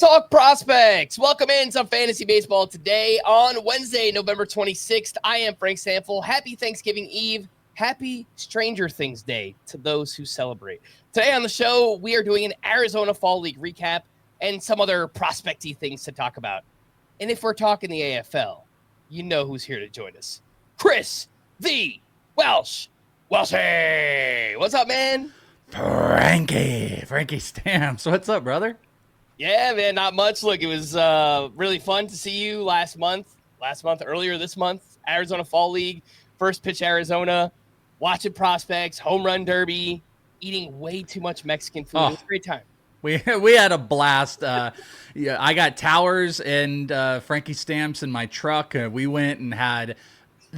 talk prospects. Welcome in to Fantasy Baseball today on Wednesday, November 26th. I am Frank Stampfl. Happy Thanksgiving Eve. Happy Stranger Things Day to those who celebrate. Today on the show, we are doing an Arizona Fall League recap and some other prospecty things to talk about. And if we're talking the AFL, you know who's here to join us. Chris the Welsh. Welshie. What's up, man? Frankie Stamps. What's up, brother? Yeah, man, not much. Look, it was really fun to see you earlier this month, Arizona Fall League, first pitch Arizona, watching prospects, home run derby, eating way too much Mexican food. It was a great time. We had a blast. Yeah, I got Towers and Frankie Stamps in my truck. We went and had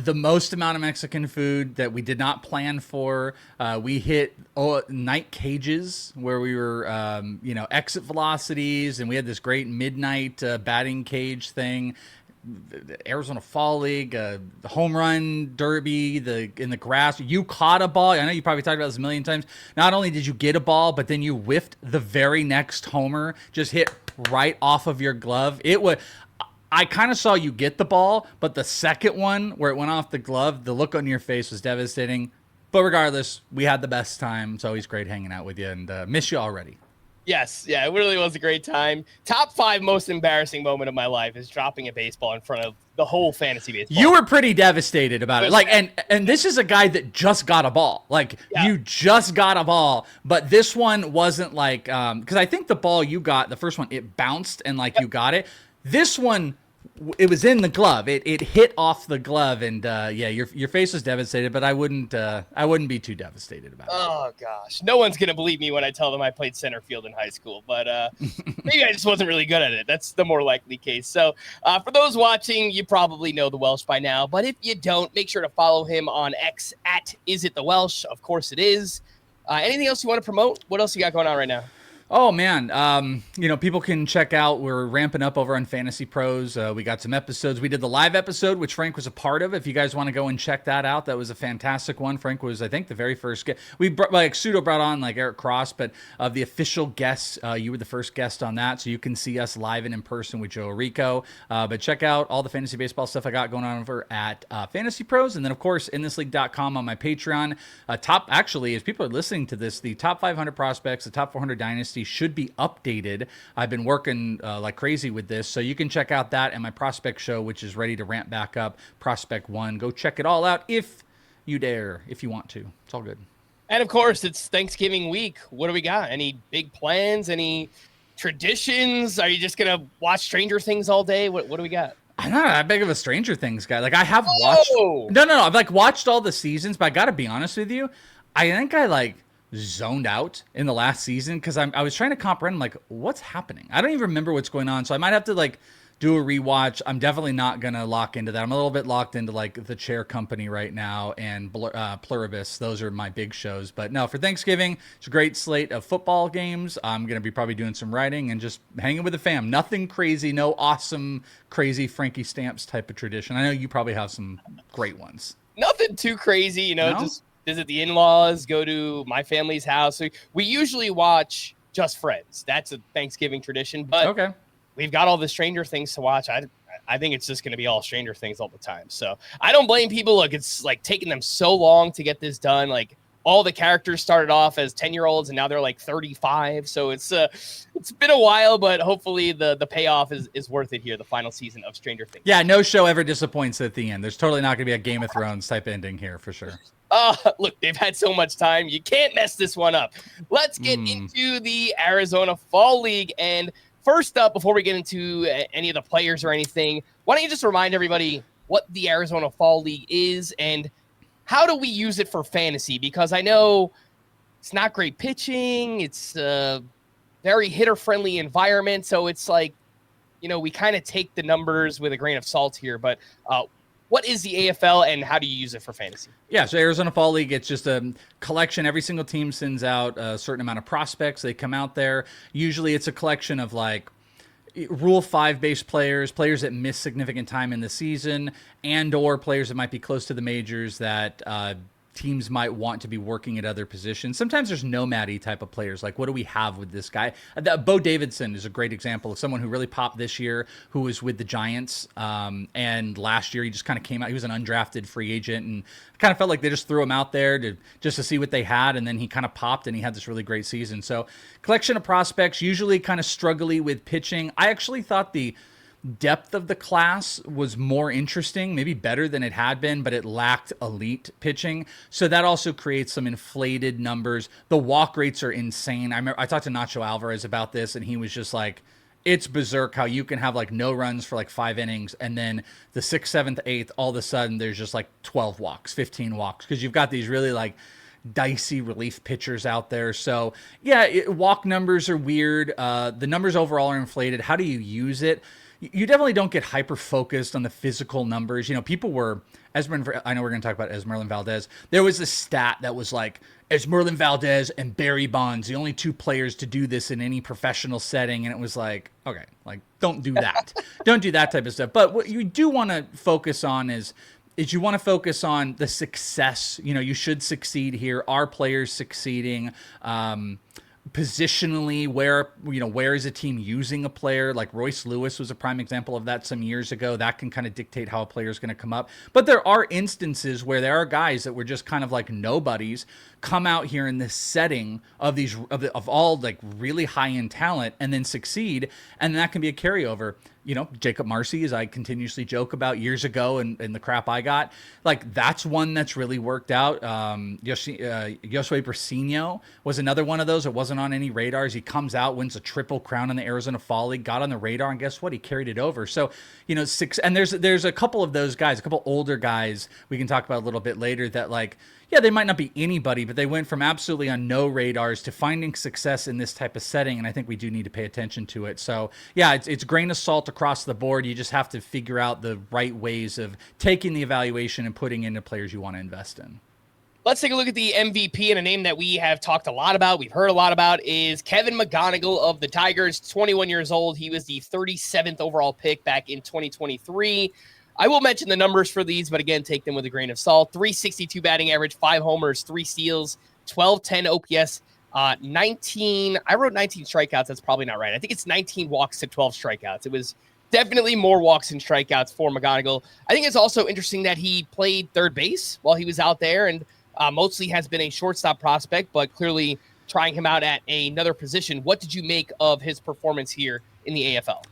the most amount of Mexican food that we did not plan for. We hit night cages where we were, exit velocities, and we had this great midnight batting cage thing. The Arizona Fall League, the home run derby, in the grass. You caught a ball. I know you probably talked about this a million times. Not only did you get a ball, but then you whiffed the very next homer, just hit right off of your glove. I kind of saw you get the ball, but the second one where it went off the glove, the look on your face was devastating. But regardless, we had the best time. It's always great hanging out with you, and miss you already. Yes, yeah, it really was a great time. Top 5 most embarrassing moment of my life is dropping a baseball in front of the whole fantasy baseball. You were pretty devastated about it. Like, and this is a guy that just got a ball. Like, You just got a ball, but this one wasn't like, because I think the ball you got, the first one, it bounced and you got it. This one, it was in the glove. It hit off the glove, and your face was devastated. But I wouldn't be too devastated about it. Oh gosh, no one's gonna believe me when I tell them I played center field in high school. But maybe I just wasn't really good at it. That's the more likely case. So for those watching, you probably know the Welsh by now. But if you don't, make sure to follow him on X at @IsItTheWelsh. Of course, it is. Anything else you want to promote? What else you got going on right now? Oh, man. People can check out. We're ramping up over on Fantasy Pros. We got some episodes. We did the live episode, which Frank was a part of. If you guys want to go and check that out, that was a fantastic one. Frank was, I think, the very first guest. We Pseudo brought on Eric Cross, but of the official guests, you were the first guest on that. So you can see us live and in person with Joe Rico. But check out all the fantasy baseball stuff I got going on over at Fantasy Pros. And then, of course, inthisleague.com on my Patreon. As people are listening to this, the top 500 prospects, the top 400 dynasty should be updated. I've been working like crazy with this, so you can check out that and my prospect show, which is ready to ramp back up, Prospect 1. Go check it all out if you dare, if you want to. It's all good. And of course, it's Thanksgiving week. What do we got? Any big plans? Any traditions? Are you just gonna watch Stranger Things all day? What do we got? I'm not that big of a Stranger Things guy. I have watched. No. I've watched all the seasons, but I got to be honest with you. I think I zoned out in the last season because I was trying to comprehend what's happening. I don't even remember what's going on, so I might have to do a rewatch. I'm definitely not gonna lock into that. I'm a little bit locked into The Chair Company right now and Pluribus. Those are my big shows. But no, for Thanksgiving, it's a great slate of football games. I'm gonna be probably doing some writing and just hanging with the fam. Nothing crazy, no awesome, crazy Frankie Stamps type of tradition. I know you probably have some great ones. Nothing too crazy, No? Just visit the in-laws, go to my family's house. We usually watch Just Friends. That's a Thanksgiving tradition, but okay. We've got all the Stranger Things to watch. I think it's just going to be all Stranger Things all the time. So I don't blame people. Look, it's taking them so long to get this done. All the characters started off as 10-year-olds and now they're 35. So it's been a while, but hopefully the payoff is worth it here, the final season of Stranger Things. Yeah, no show ever disappoints at the end. There's totally not going to be a Game of Thrones type ending here for sure. Look, they've had so much time. You can't mess this one up. Let's get into the Arizona Fall League. And first up, before we get into any of the players or anything, why don't you just remind everybody what the Arizona Fall League is and how do we use it for fantasy? Because I know it's not great pitching. It's a very hitter-friendly environment. So it's we kind of take the numbers with a grain of salt here. But what is the AFL and how do you use it for fantasy? Yeah, so Arizona Fall League, it's just a collection. Every single team sends out a certain amount of prospects. They come out there. Usually it's a collection of Rule 5 based players that miss significant time in the season, and or players that might be close to the majors that teams might want to be working at other positions. Sometimes there's nomad-y type of players. Like, what do we have with this guy? Bo Davidson is a great example of someone who really popped this year, who was with the Giants. And last year he just kind of came out. He was an undrafted free agent, and kind of felt like they just threw him out there just to see what they had. And then he kind of popped and he had this really great season. So collection of prospects, usually kind of struggly with pitching. I actually thought the depth of the class was more interesting, maybe better than it had been, but it lacked elite pitching. So that also creates some inflated numbers. The walk rates are insane. I talked to Nacho Alvarez about this, and he was just like, it's berserk how you can have like no runs for like 5 innings, and then the 6th, 7th, 8th, all of a sudden there's just like 12 walks, 15 walks, because you've got these really like dicey relief pitchers out there. So yeah, walk numbers are weird. The numbers overall are inflated. How do you use it? You definitely don't get hyper focused on the physical numbers. People were I know we're going to talk about Esmerlyn Valdez. There was a stat that was like Esmerlyn Valdez and Barry Bonds, the only 2 players to do this in any professional setting. And it was like, okay, like don't do that. Don't do that type of stuff. But what you do want to focus on is you want to focus on the success. You should succeed here. Are players succeeding? Positionally, where is a team using a player? Like Royce Lewis was a prime example of that some years ago. That can kind of dictate how a player is going to come up. But there are instances where there are guys that were just kind of like nobodies come out here in this setting of all like really high end talent and then succeed, and that can be a carryover. Jacob Marcy, as I continuously joke about years ago and the crap I got, like that's one that's really worked out. Josue Brasino was another one of those. It wasn't on any radars. He comes out, wins a triple crown in the Arizona Fall League, got on the radar, and guess what? He carried it over. So, and there's a couple of those guys, a couple older guys we can talk about a little bit later that like, yeah, they might not be anybody, but they went from absolutely on no radars to finding success in this type of setting, and I think we do need to pay attention to it. So, yeah, it's grain of salt across the board. You just have to figure out the right ways of taking the evaluation and putting into players you want to invest in. Let's take a look at the MVP, and a name that we have talked a lot about, we've heard a lot about, is Kevin McGonigle of the Tigers, 21 years old. He was the 37th overall pick back in 2023. I will mention the numbers for these, but again, take them with a grain of salt. 362 batting average, 5 homers, 3 steals, 1210 OPS, 19. I wrote 19 strikeouts. That's probably not right. I think it's 19 walks to 12 strikeouts. It was definitely more walks and strikeouts for McGonigle. I think it's also interesting that he played third base while he was out there, and mostly has been a shortstop prospect, but clearly trying him out at another position. What did you make of his performance here in the AFL?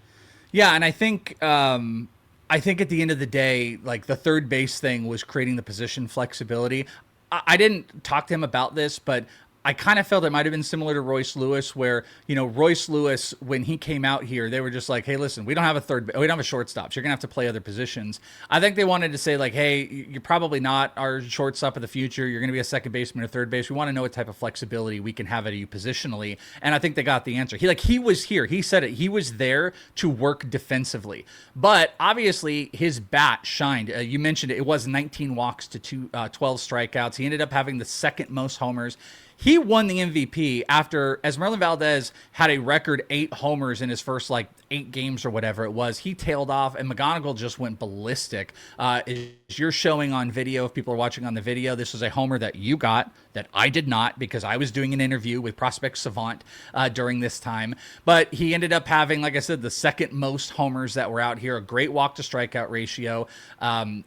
Yeah, and I think at the end of the day, like the third base thing was creating the position flexibility. I didn't talk to him about this, but I kind of felt it might have been similar to Royce Lewis, where, Royce Lewis, when he came out here, they were just like, hey, listen, we don't have we don't have a shortstop, so you're going to have to play other positions. I think they wanted to say, like, hey, you're probably not our shortstop of the future. You're going to be a second baseman or third base. We want to know what type of flexibility we can have at you positionally. And I think they got the answer. He was here. He said it. He was there to work defensively. But obviously, his bat shined. You mentioned it. It was 19 walks to 12 strikeouts. He ended up having the second most homers. He won the MVP after Esmerlyn Valdez had a record 8 homers in his first 8 games or whatever it was. He tailed off, and McGonigle just went ballistic. As you're showing on video, if people are watching on the video, this was a homer that you got that I did not, because I was doing an interview with Prospect Savant during this time. But he ended up having, like I said, the second most homers that were out here, a great walk to strikeout ratio.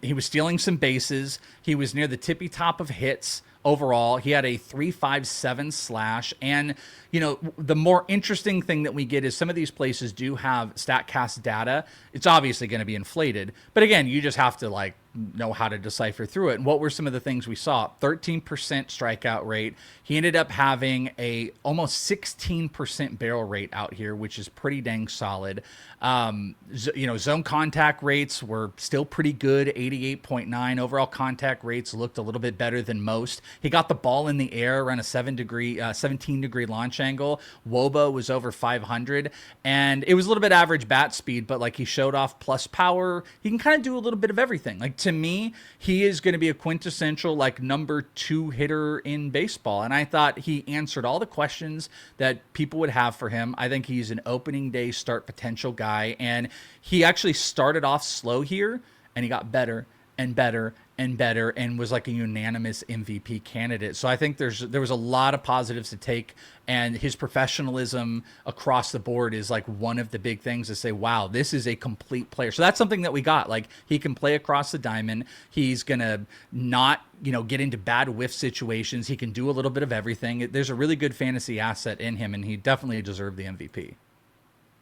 He was stealing some bases. He was near the tippy top of hits. Overall, he had a 3.57 slash. And, the more interesting thing that we get is some of these places do have StatCast data. It's obviously going to be inflated. But again, you just have to know how to decipher through it. And what were some of the things we saw? 13% strikeout rate. He ended up having a almost 16% barrel rate out here, which is pretty dang solid. Zone contact rates were still pretty good, 88.9. Overall contact rates looked a little bit better than most. He got the ball in the air around a 17-degree launch angle. WOBA was over 500, and it was a little bit average bat speed, but he showed off plus power. He can kind of do a little bit of everything. To me, he is going to be a quintessential number 2 hitter in baseball, and I thought he answered all the questions that people would have for him. I think he's an opening day start potential guy, and he actually started off slow here, and he got better and better and better, and was like a unanimous MVP candidate. So I think there was a lot of positives to take, and his professionalism across the board is like one of the big things to say, wow, this is a complete player. So that's something that we got. Like, he can play across the diamond. He's going to not, get into bad whiff situations. He can do a little bit of everything. There's a really good fantasy asset in him, and he definitely deserved the MVP.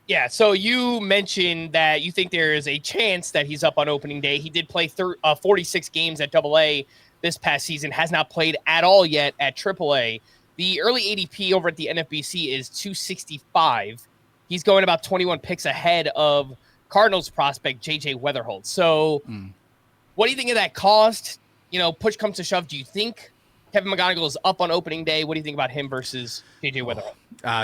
Yeah, so you mentioned that you think there is a chance that he's up on opening day. He did play 46 games at AA this past season, has not played at all yet at AAA. The early ADP over at the NFBC is 265. He's going about 21 picks ahead of Cardinals prospect J.J. Weatherholt. So what do you think of that cost? Push comes to shove. Do you think Kevin McGonigle is up on opening day? What do you think about him versus J.J. Weatherholt?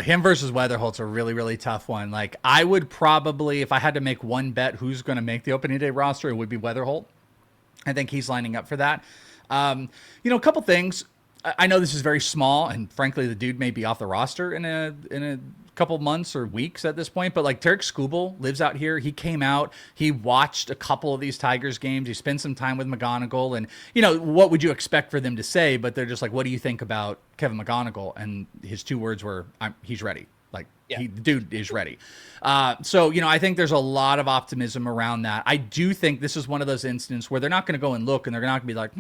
Him versus Weatherholt's a really, really tough one. Like, I would probably, if I had to make one bet who's going to make the opening day roster, it would be Weatherholt. I think he's lining up for that. A couple things. I know this is very small, and frankly, the dude may be off the roster in a couple months or weeks at this point. But like, Tarek Skubal lives out here. He came out. He watched a couple of these Tigers games. He spent some time with McGonigle, and what would you expect for them to say? But they're just like, "What do you think about Kevin McGonigle?" And his two words were, "He's ready." Like, the dude is ready. So, I think there's a lot of optimism around that. I do think this is one of those instances where they're not going to go and look, and they're not going to be like,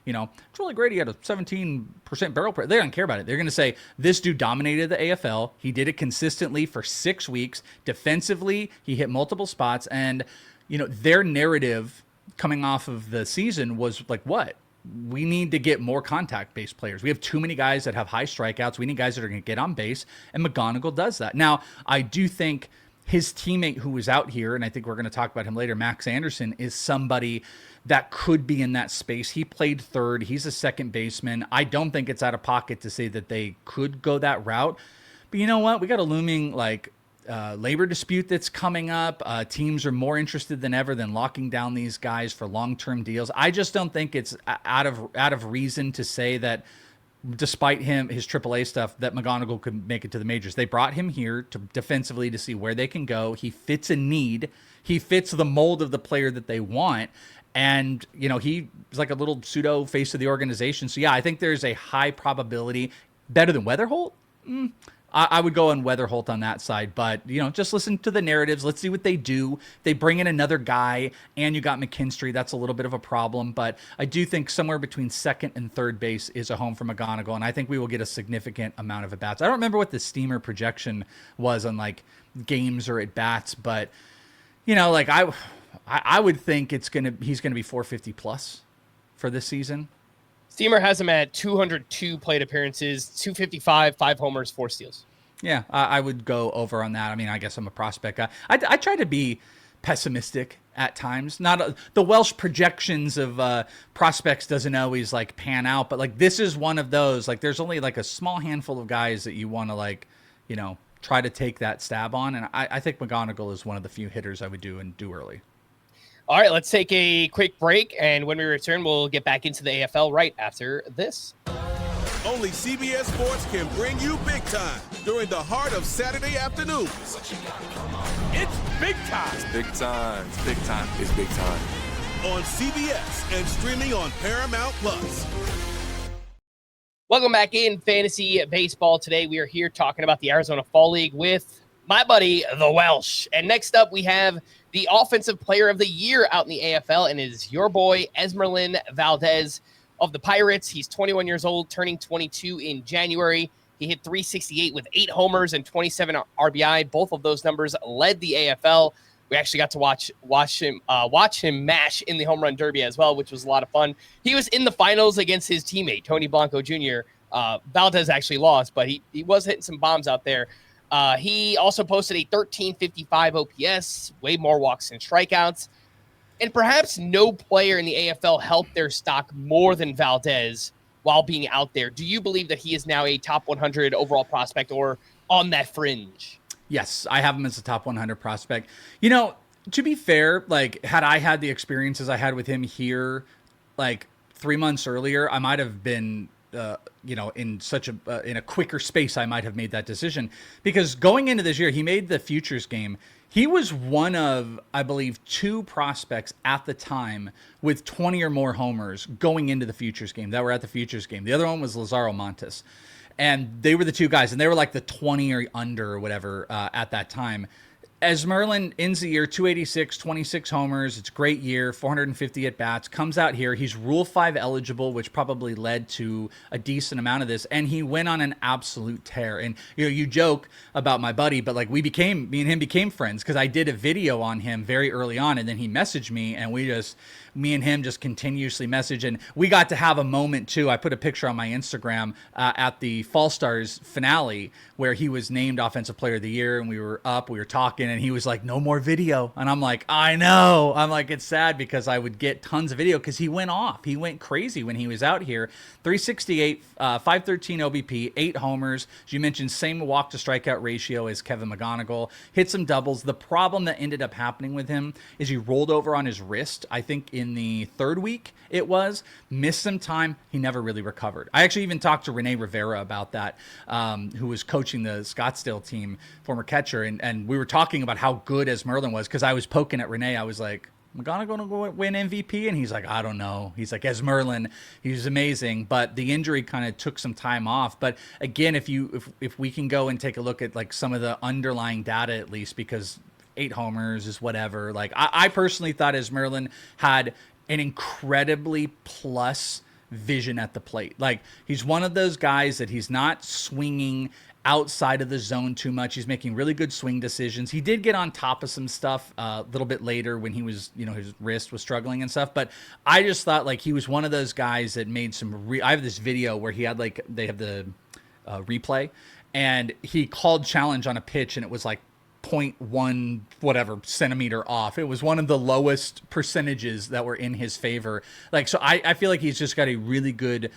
it's really great. He had a 17% barrel rate. They don't care about it. They're going to say, this dude dominated the AFL. He did it consistently for 6 weeks. Defensively, he hit multiple spots. And, their narrative coming off of the season was like, what? We need to get more contact-based players. We have too many guys that have high strikeouts. We need guys that are going to get on base, and McGonigle does that. Now, I do think his teammate who was out here, and I think we're going to talk about him later, Max Anderson, is somebody that could be in that space. He played third. He's a second baseman. I don't think it's out of pocket to say that they could go that route. But you know what? We got a looming, labor dispute that's coming up. Teams are more interested than ever than locking down these guys for long-term deals. I just don't think it's out of reason to say that, despite his AAA stuff, that McGonigle could make it to the majors. They brought him here to defensively to see where they can go. He fits a need. He fits the mold of the player that they want. And, he's like a little pseudo face of the organization. So, yeah, I think there's a high probability. Better than Weatherholt? I would go on Weatherholt on that side, but, just listen to the narratives. Let's see what they do. They bring in another guy, and you got McKinstry. That's a little bit of a problem, but I do think somewhere between second and third base is a home for McGonigle, and I think we will get a significant amount of at-bats. I don't remember what the Steamer projection was on, games or at-bats, but, I would think he's going to be 450 plus for this season. Steamer has him at 202 plate appearances, 255, 5 homers, 4 steals. Yeah, I would go over on that. I mean, I guess I'm a prospect guy. I try to be pessimistic at times. Not the Welsh projections of prospects doesn't always pan out, but this is one of those. There's only a small handful of guys that you want to try to take that stab on, and I think McGonigle is one of the few hitters I would do early. All right, let's take a quick break, and when we return, we'll get back into the AFL right after this. Only CBS Sports can bring you big time during the heart of Saturday afternoons. It's big time. It's big time. It's big time. It's big time. On CBS and streaming on Paramount Plus. Welcome back in Fantasy Baseball. Today we are here talking about the Arizona Fall League with my buddy, the Welsh. And next up we have the Offensive Player of the Year out in the AFL, and is your boy, Esmerlyn Valdez of the Pirates. He's 21 years old, turning 22 in January. He hit .368 with 8 homers and 27 RBI. Both of those numbers led the AFL. We actually got to watch him mash in the home run derby as well, which was a lot of fun. He was in the finals against his teammate, Tony Blanco Jr. Valdez actually lost, but he was hitting some bombs out there. He also posted a 1355 OPS, way more walks than strikeouts. And perhaps no player in the AFL helped their stock more than Valdez while being out there. Do you believe that he is now a top 100 overall prospect or on that fringe? Yes, I have him as a top 100 prospect. To be fair, had I had the experiences I had with him here, 3 months earlier, I might have been in a quicker space, I might have made that decision, because going into this year, he made the futures game. He was one of, I believe, 2 prospects at the time with 20 or more homers going into the Futures game that were at the Futures game. The other one was Lazaro Montes. And they were the 2 guys, and they were like the 20 or under or whatever at that time. Esmerlyn ends the year 286, 26 homers. It's a great year, 450 at-bats. Comes out here. He's Rule 5 eligible, which probably led to a decent amount of this. And he went on an absolute tear. And, you joke about my buddy, but, like, me and him became friends because I did a video on him very early on, and then he messaged me, and me and him just continuously message. And we got to have a moment, too. I put a picture on my Instagram at the Fall Stars finale where he was named Offensive Player of the Year, and we were talking, and he was like, no more video. And I'm like, I know. I'm like, it's sad because I would get tons of video because he went off. He went crazy when he was out here. 368, 513 OBP, 8 homers. As you mentioned, same walk to strikeout ratio as Kevin McGonigle. Hit some doubles. The problem that ended up happening with him is he rolled over on his wrist, I think in the 3rd week missed some time. He never really recovered. I actually even talked to Rene Rivera about that, who was coaching the Scottsdale team, former catcher, and we were talking about how good Esmerlyn was because I was poking at Rene. I was like, McGonigle going to win MVP? And he's like, I don't know. He's like, Esmerlyn, he was amazing, but the injury kind of took some time off. But again, if we can go and take a look at like some of the underlying data at least, because 8 homers is whatever. Like I personally thought Esmerlyn had an incredibly plus vision at the plate. Like he's one of those guys that he's not swinging outside of the zone too much. He's making really good swing decisions. He did get on top of some stuff a little bit later when he was, his wrist was struggling and stuff. But I just thought like he was one of those guys that made some. I have this video where he had they have the replay, and he called challenge on a pitch, and it was like 0.1 whatever centimeter off. It was one of the lowest percentages that were in his favor. Like, so I feel like he's just got a really good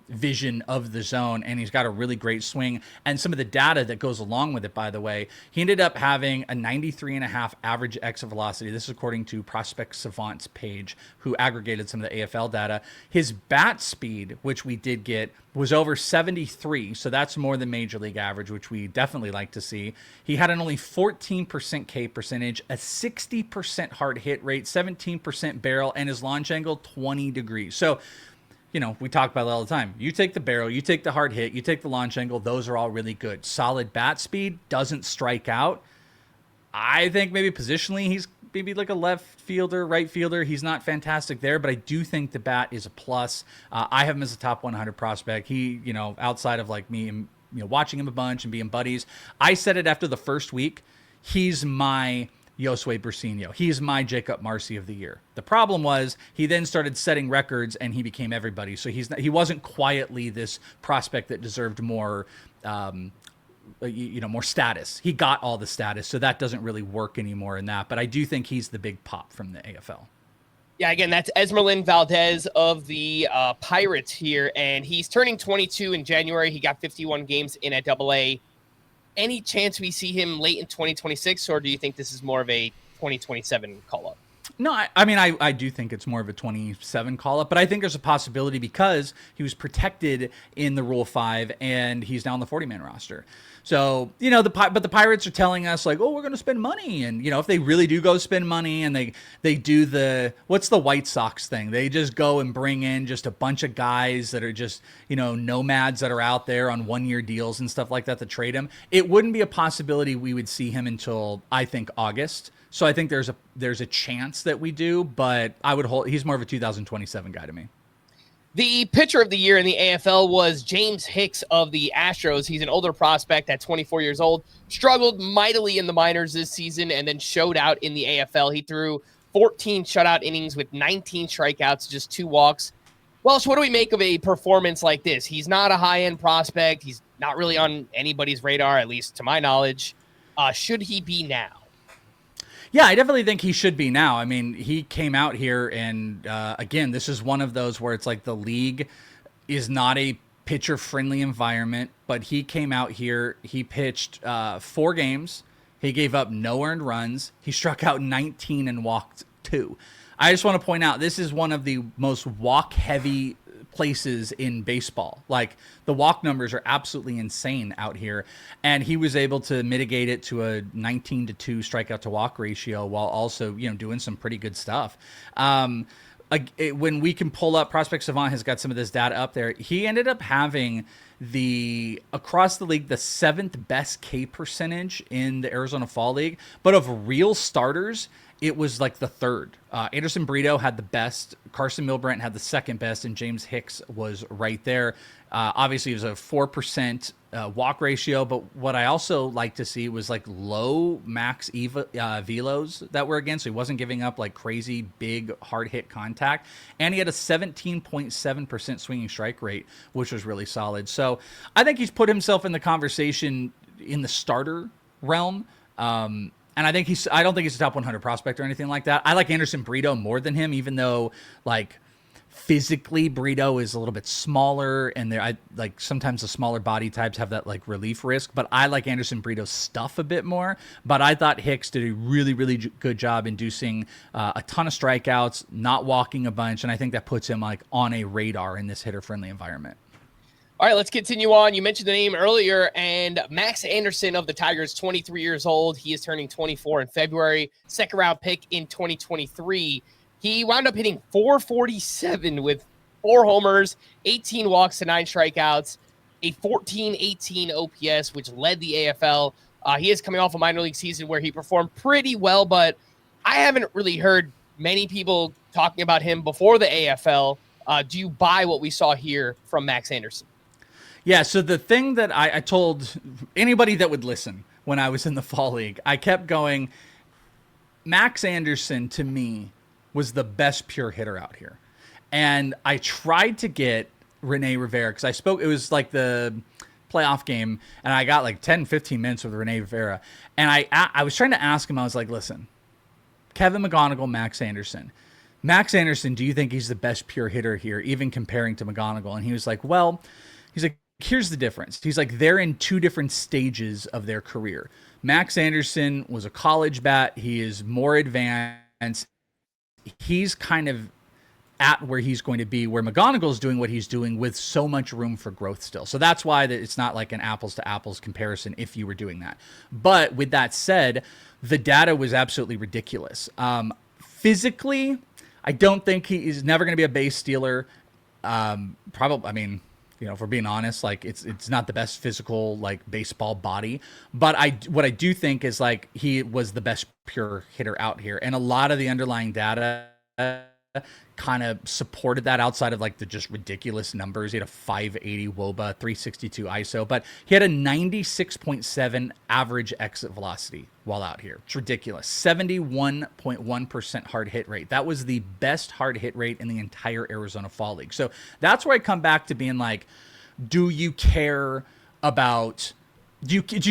vision of the zone, and he's got a really great swing. And some of the data that goes along with it, by the way, he ended up having a 93.5 average exit velocity. This is according to Prospect Savant's page, who aggregated some of the AFL data. His bat speed, which we did get, was over 73, so that's more than major league average, which we definitely like to see. He had an only 14% K percentage, a 60% hard hit rate, 17% barrel, and his launch angle 20 degrees. So, we talk about it all the time. You take the barrel, you take the hard hit, you take the launch angle, those are all really good. Solid bat speed, doesn't strike out. I think maybe positionally he's maybe like a left fielder, right fielder. He's not fantastic there, but I do think the bat is a plus. I have him as a top 100 prospect. He, outside of like me and watching him a bunch and being buddies, I said it after the first week, he's my Josue Bursinho. He's my Jacob Marcy of the year. The problem was he then started setting records and he became everybody. So he wasn't quietly this prospect that deserved more more status. He got all the status, so that doesn't really work anymore in that. But I do think he's the big pop from the AFL. Yeah, again, that's Esmerlyn Valdez of the Pirates here, and he's turning 22 in January. He got 51 games in at AA. Any chance we see him late in 2026, or do you think this is more of a 2027 call-up? No, I do think it's more of a 27 call-up, but I think there's a possibility because he was protected in the Rule 5 and he's now on the 40-man roster. So, but the Pirates are telling us like, oh, we're going to spend money. And, if they really do go spend money and they do what's the White Sox thing? They just go and bring in just a bunch of guys that are just, nomads that are out there on 1-year deals and stuff like that to trade him. It wouldn't be a possibility we would see him until, I think, August. So I think there's a chance that we do, but he's more of a 2027 guy to me. The pitcher of the year in the AFL was James Hicks of the Astros. He's an older prospect at 24 years old, struggled mightily in the minors this season, and then showed out in the AFL. He threw 14 shutout innings with 19 strikeouts, just 2 walks. Welsh, what do we make of a performance like this? He's not a high-end prospect. He's not really on anybody's radar, at least to my knowledge. Should he be now? Yeah, I definitely think he should be now. I mean, he came out here and, again, this is one of those where it's like the league is not a pitcher-friendly environment, but he came out here, he pitched 4 games, he gave up no earned runs, he struck out 19 and walked 2. I just want to point out, this is one of the most walk-heavy places in baseball. Like the walk numbers are absolutely insane out here. And he was able to mitigate it to a 19-2 strikeout to walk ratio while also, doing some pretty good stuff. When we can pull up, Prospect Savant has got some of this data up there. He ended up having across the league, the 7th best K percentage in the Arizona Fall League, but of real starters, it was like the 3rd. Anderson Brito had the best, Carson Milbrandt had the 2nd best, and James Hicks was right there. Obviously, it was a 4% walk ratio, but what I also like to see was like low max velos that were against, so he wasn't giving up like crazy big hard hit contact, and he had a 17.7% swinging strike rate, which was really solid. So I think he's put himself in the conversation in the starter realm. And I don't think he's a top 100 prospect or anything like that. I like Anderson Brito more than him, even though like physically Brito is a little bit smaller, and I like sometimes the smaller body types have that like relief risk, but I like Anderson Brito's stuff a bit more. But I thought Hicks did a really, really good job inducing a ton of strikeouts, not walking a bunch. And I think that puts him like on a radar in this hitter friendly environment. All right, let's continue on. You mentioned the name earlier, and Max Anderson of the Tigers, 23 years old. He is turning 24 in February. 2nd-round pick in 2023. He wound up hitting .447 with 4 homers, 18 walks to 9 strikeouts, a 14.18 OPS, which led the AFL. He is coming off a minor league season where he performed pretty well, but I haven't really heard many people talking about him before the AFL. Do you buy what we saw here from Max Anderson? Yeah, so the thing that I told anybody that would listen when I was in the Fall League, I kept going, Max Anderson, to me, was the best pure hitter out here. And I tried to get Rene Rivera, because it was like the playoff game, and I got like 10, 15 minutes with Rene Rivera. And I was trying to ask him, I was like, listen, Kevin McGonigle, Max Anderson. Max Anderson, do you think he's the best pure hitter here, even comparing to McGonigle? And he was like, here's the difference. He's like, they're in 2 different stages of their career. Max Anderson was a college bat. He is more advanced. He's kind of at where he's going to be, where McGonigle's doing what he's doing with so much room for growth still. So that's why it's not like an apples to apples comparison if you were doing that. But with that said, the data was absolutely ridiculous. Physically, I don't think he's never going to be a base stealer. Probably, if we're being honest, like it's not the best physical like baseball body, but what I do think is like he was the best pure hitter out here, and a lot of the underlying data kind of supported that outside of like the just ridiculous numbers. He had a 580 WOBA, 362 ISO, but he had a 96.7 average exit velocity while out here. It's ridiculous. 71.1% hard hit rate. That was the best hard hit rate in the entire Arizona Fall League. So that's where I come back to being like, do you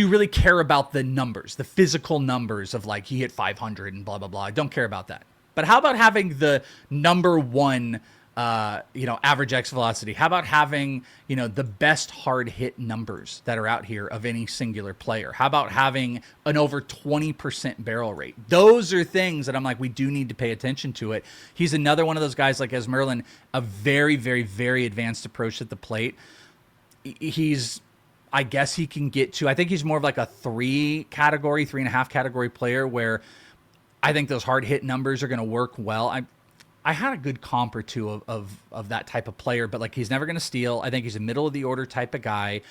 really care about the numbers, the physical numbers of like he hit 500 and blah, blah, blah. I don't care about that. But how about having the number one, average exit velocity? How about having, the best hard hit numbers that are out here of any singular player? How about having an over 20% barrel rate? Those are things that I'm like, we do need to pay attention to it. He's another one of those guys like Esmerlyn, a very, very, very advanced approach at the plate. I guess he can get to, I think he's more of like a 3.5 category player where I think those hard hit numbers are going to work well. I had a good comp or two of that type of player, but like he's never going to steal. I think he's a middle of the order type of guy.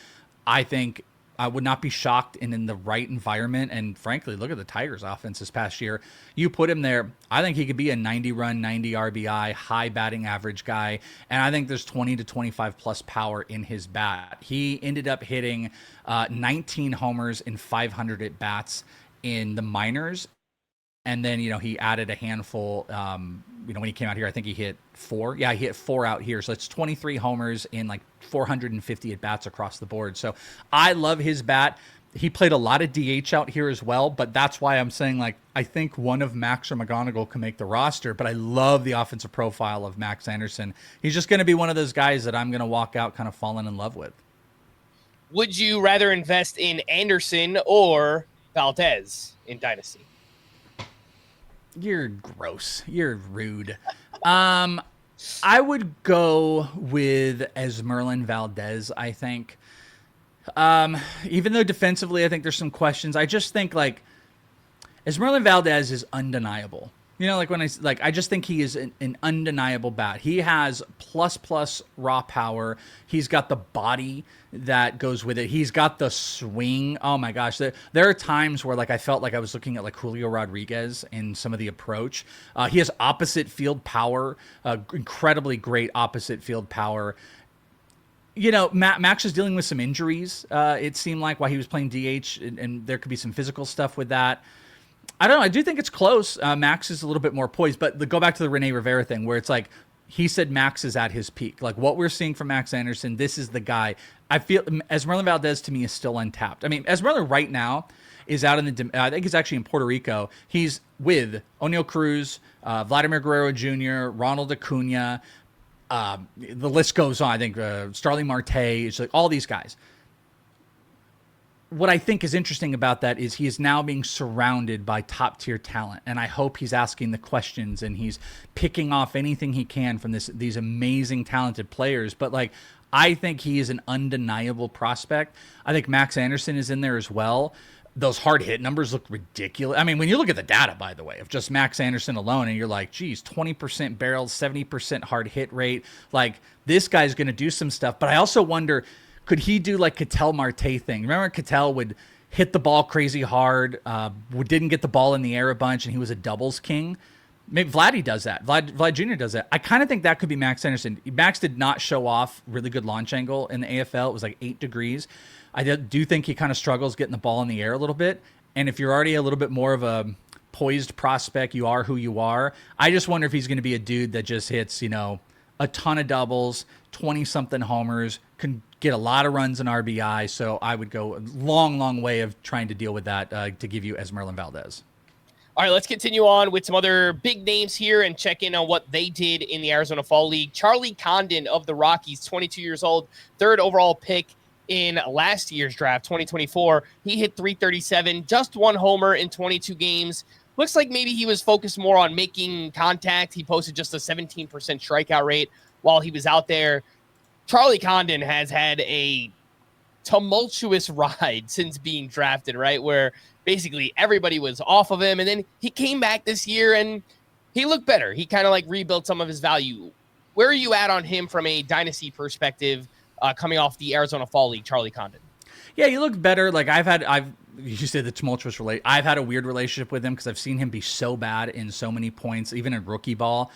I think I would not be shocked in the right environment. And frankly, look at the Tigers offense this past year. You put him there, I think he could be a 90 run, 90 RBI, high batting average guy. And I think there's 20 to 25 plus power in his bat. He ended up hitting 19 homers in 500 at bats in the minors. And then, he added a handful, when he came out here, I think he hit 4. Yeah, he hit 4 out here. So it's 23 homers in like 450 at-bats across the board. So I love his bat. He played a lot of DH out here as well, but that's why I'm saying, like, I think one of Max or McGonigle can make the roster, but I love the offensive profile of Max Anderson. He's just going to be one of those guys that I'm going to walk out kind of falling in love with. Would you rather invest in Anderson or Valdez in Dynasty? You're gross. You're rude. I would go with Esmerlyn Valdez, I think. Even though defensively, I think there's some questions. I just think like Esmerlyn Valdez is undeniable. You know, like I just think he is an undeniable bat. He has plus raw power. He's got the body that goes with it. He's got the swing. Oh my gosh. There are times where like I felt like I was looking at like Julio Rodriguez in some of the approach. He has opposite field power, incredibly great opposite field power. You know, Max is dealing with some injuries, it seemed like, while he was playing DH, and there could be some physical stuff with that. I don't know. I do think it's close. Max is a little bit more poised, but go back to the Rene Rivera thing where it's like he said Max is at his peak. Like what we're seeing from Max Anderson, this is the guy. I feel Esmerlyn Valdez to me is still untapped. I mean, Esmerlyn right now is out in I think he's actually in Puerto Rico. He's with Oneil Cruz, Vladimir Guerrero Jr., Ronald Acuna. The list goes on. I think Starling Marte, it's like all these guys. What I think is interesting about that is he is now being surrounded by top tier talent. And I hope he's asking the questions and he's picking off anything he can from these amazing talented players. But like, I think he is an undeniable prospect. I think Max Anderson is in there as well. Those hard hit numbers look ridiculous. I mean, when you look at the data, by the way, of just Max Anderson alone, and you're like, geez, 20% barrels, 70% hard hit rate. Like, this guy's going to do some stuff. But I also wonder, could he do like Ketel Marte thing? Remember Ketel would hit the ball crazy hard, didn't get the ball in the air a bunch, and he was a doubles king? Maybe Vladdy does that. Vlad Jr. does that. I kind of think that could be Max Anderson. Max did not show off really good launch angle in the AFL. It was like 8 degrees. I do think he kind of struggles getting the ball in the air a little bit. And if you're already a little bit more of a poised prospect, you are who you are. I just wonder if he's going to be a dude that just hits, you know, a ton of doubles, 20-something homers, can get a lot of runs and RBI. So I would go a long way of trying to deal with that to give you Esmerlyn Valdez. All right, let's continue on with some other big names here and check in on what they did in the Arizona Fall League. Charlie Condon of the Rockies, 22 years old, 3rd overall pick in last year's draft, 2024. He hit .337, just 1 homer in 22 games. Looks like maybe he was focused more on making contact. He posted just a 17% strikeout rate while he was out there. Charlie Condon has had a tumultuous ride since being drafted, right? Where basically everybody was off of him. And then he came back this year and he looked better. He kind of like rebuilt some of his value. Where are you at on him from a dynasty perspective coming off the Arizona Fall League, Charlie Condon? Yeah, he looked better. Like you said the tumultuous relate. I've had a weird relationship with him because I've seen him be so bad in so many points, even in rookie ball.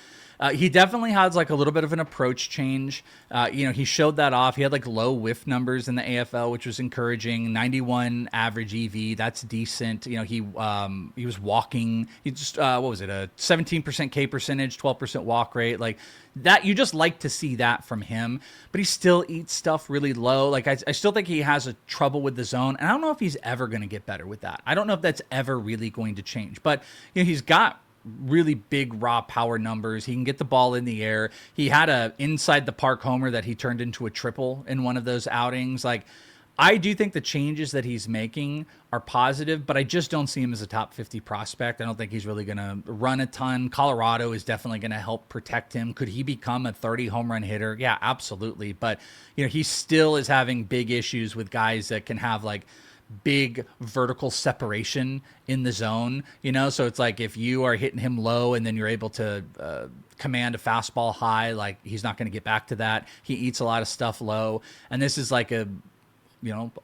He definitely has like a little bit of an approach change. He showed that off. He had like low whiff numbers in the AFL, which was encouraging. 91 average EV, that's decent. He was walking. He just what was it? A 17% K percentage, 12% walk rate. Like that, you just like to see that from him. But he still eats stuff really low. Like I still think he has a trouble with the zone, and I don't know if he's ever going to get better with that. I don't know if that's ever really going to change. But he's got really big raw power numbers. He can get the ball in the air. He had a inside the park homer that he turned into a triple in one of those outings. Like, I do think the changes that he's making are positive, but I just don't see him as a top 50 prospect. I don't think he's really going to run a ton. Colorado is definitely going to help protect him. Could he become a 30 home run hitter? Yeah, absolutely. But, he still is having big issues with guys that can have like big vertical separation in the zone, so it's like if you are hitting him low and then you're able to command a fastball high, like he's not going to get back to that. He eats a lot of stuff low, and this is like a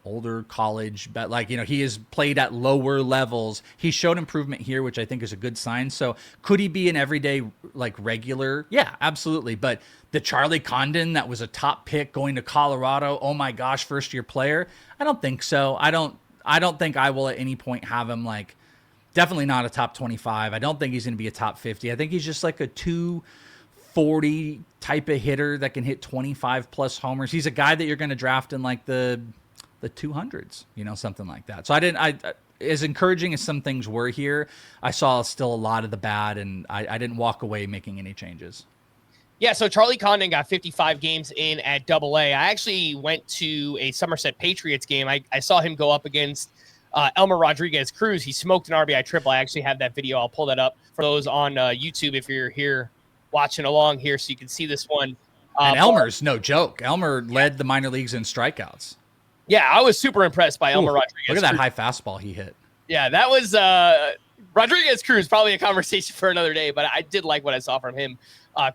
older college, but like, he has played at lower levels. He showed improvement here, which I think is a good sign. So could he be an everyday, like regular? Yeah, absolutely. But the Charlie Condon that was a top pick going to Colorado, oh my gosh, first year player, I don't think so. I don't think I will at any point have him like, definitely not a top 25. I don't think he's going to be a top 50. I think he's just like a 240 type of hitter that can hit 25 plus homers. He's a guy that you're going to draft in like the 200s, something like that. So as encouraging as some things were here, I saw still a lot of the bad, and I didn't walk away making any changes. Yeah, so Charlie Condon got 55 games in at AA. I actually went to a Somerset Patriots game. I saw him go up against Elmer Rodriguez Cruz. He smoked an RBI triple. I actually have that video. I'll pull that up for those on YouTube if you're here watching along here so you can see this one. And Elmer's no joke. Elmer led the minor leagues in strikeouts. Yeah, I was super impressed by Elmer Rodriguez. Look at that high fastball he hit. Yeah, that was Rodriguez Cruz, probably a conversation for another day, but I did like what I saw from him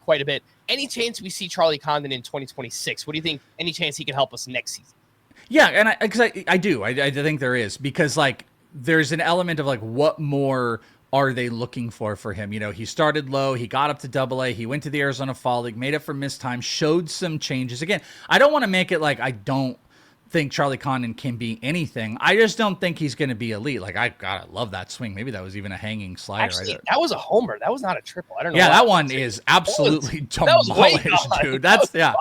quite a bit. Any chance we see Charlie Condon in 2026? What do you think? Any chance he can help us next season? Yeah, and I do. I think there is, because like there's an element of like what more are they looking for him? You know, he started low, he got up to AA, he went to the Arizona Fall League, made up for missed time, showed some changes. Again, I don't want to make it like I don't think Charlie Condon can be anything. I just don't think he's going to be elite. Like, I love that swing. Maybe that was even a hanging slider. Actually, that was a homer. That was not a triple. I don't know. Yeah, that one is absolutely demolished, dude. That's yeah.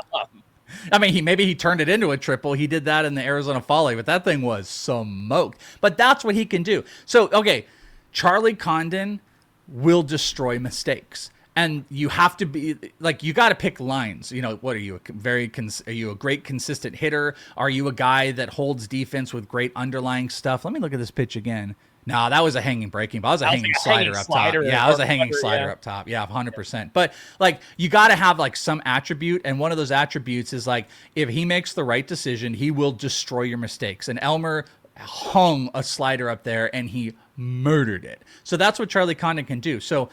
I mean, maybe he turned it into a triple. He did that in the Arizona Fall League, but that thing was smoked. But that's what he can do. So, okay, Charlie Condon will destroy mistakes. And you have to be like, you got to pick lines. You know, what are you? Are you a great consistent hitter? Are you a guy that holds defense with great underlying stuff? Let me look at this pitch again. No, that was a hanging breaking ball. That was a hanging slider up top. Yeah, that was a hanging slider up top. Yeah, 100%. But like, you got to have like some attribute. And one of those attributes is like, if he makes the right decision, he will destroy your mistakes. And Elmer hung a slider up there and he murdered it. So that's what Charlie Condon can do. So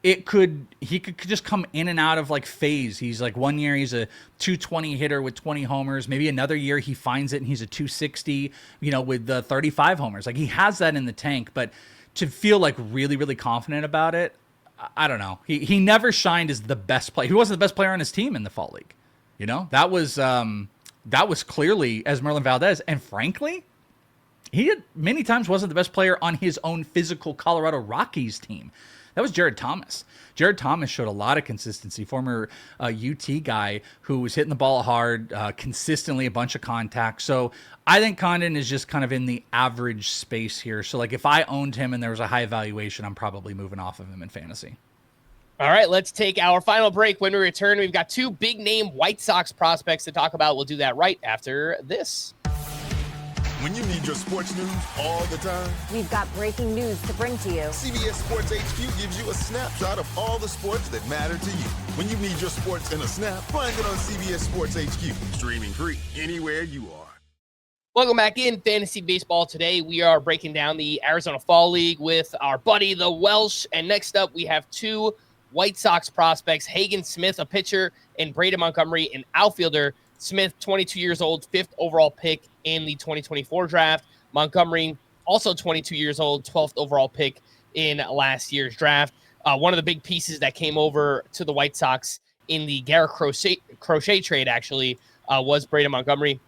he could just come in and out of like phase. He's like, one year he's a 220 hitter with 20 homers. Maybe another year he finds it and he's a 260, you know, with the 35 homers. Like, he has that in the tank, but to feel like really, really confident about it, I don't know. He never shined as the best player. He wasn't the best player on his team in the fall league. You know, that was clearly Esmerlyn Valdez. And frankly, he many times wasn't the best player on his own physical Colorado Rockies team. That was Jared Thomas. Jared Thomas showed a lot of consistency, former UT guy who was hitting the ball hard, consistently, a bunch of contact. So I think Condon is just kind of in the average space here. So like, if I owned him and there was a high valuation, I'm probably moving off of him in fantasy. All right, let's take our final break. When we return, we've got two big-name White Sox prospects to talk about. We'll do that right after this. When you need your sports news all the time, we've got breaking news to bring to you. CBS Sports HQ gives you a snapshot of all the sports that matter to you. When you need your sports in a snap, find it on CBS Sports HQ, streaming free anywhere you are. Welcome back in Fantasy Baseball. Today we are breaking down the Arizona Fall League with our buddy, the Welsh. And next up, we have two White Sox prospects, Hagen Smith, a pitcher, and Braden Montgomery, an outfielder. Smith, 22 years old, 5th overall pick in the 2024 draft. Montgomery, also 22 years old, 12th overall pick in last year's draft. One of the big pieces that came over to the White Sox in the Garrett Crochet trade, actually, was Braden Montgomery.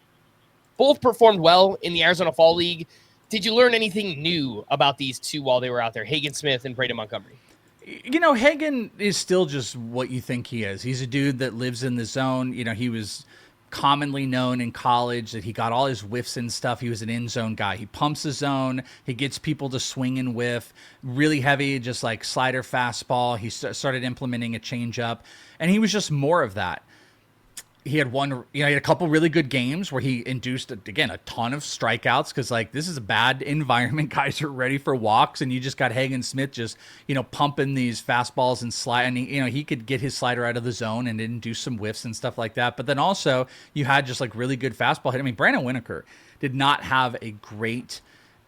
Both performed well in the Arizona Fall League. Did you learn anything new about these two while they were out there, Hagen Smith and Braden Montgomery? You know, Hagen is still just what you think he is. He's a dude that lives in the zone. You know, he was commonly known in college that he got all his whiffs and stuff. He was an in zone guy. He pumps the zone. He gets people to swing and whiff. Really heavy, just like slider fastball. He started implementing a changeup, and he was just more of that. He had he had a couple really good games where he induced, again, a ton of strikeouts because, like, this is a bad environment. Guys are ready for walks, and you just got Hagen Smith just, you know, pumping these fastballs and slide. And, he could get his slider out of the zone and induce some whiffs and stuff like that. But then also you had just, like, really good fastball hit. I mean, Brandon Winokur did not have a great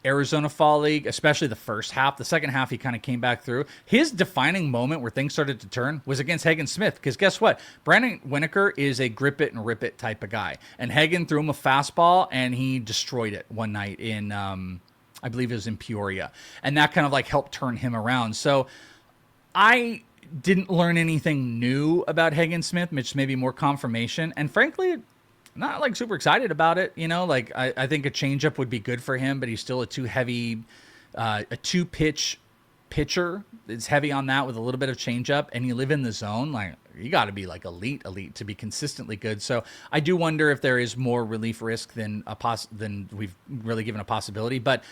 Arizona Fall League, especially the first half. The second half, he kind of came back through. His defining moment where things started to turn was against Hagen Smith, because guess what? Brandon Winokur is a grip it and rip it type of guy. And Hagen threw him a fastball, and he destroyed it one night in, I believe it was in Peoria. And that kind of like helped turn him around. So I didn't learn anything new about Hagen Smith, which may be more confirmation. And frankly, not like super excited about it, like I think a changeup would be good for him, but he's still a two pitch pitcher. It's heavy on that with a little bit of changeup, and you live in the zone. Like, you got to be like elite to be consistently good. So I do wonder if there is more relief risk than we've really given a possibility. But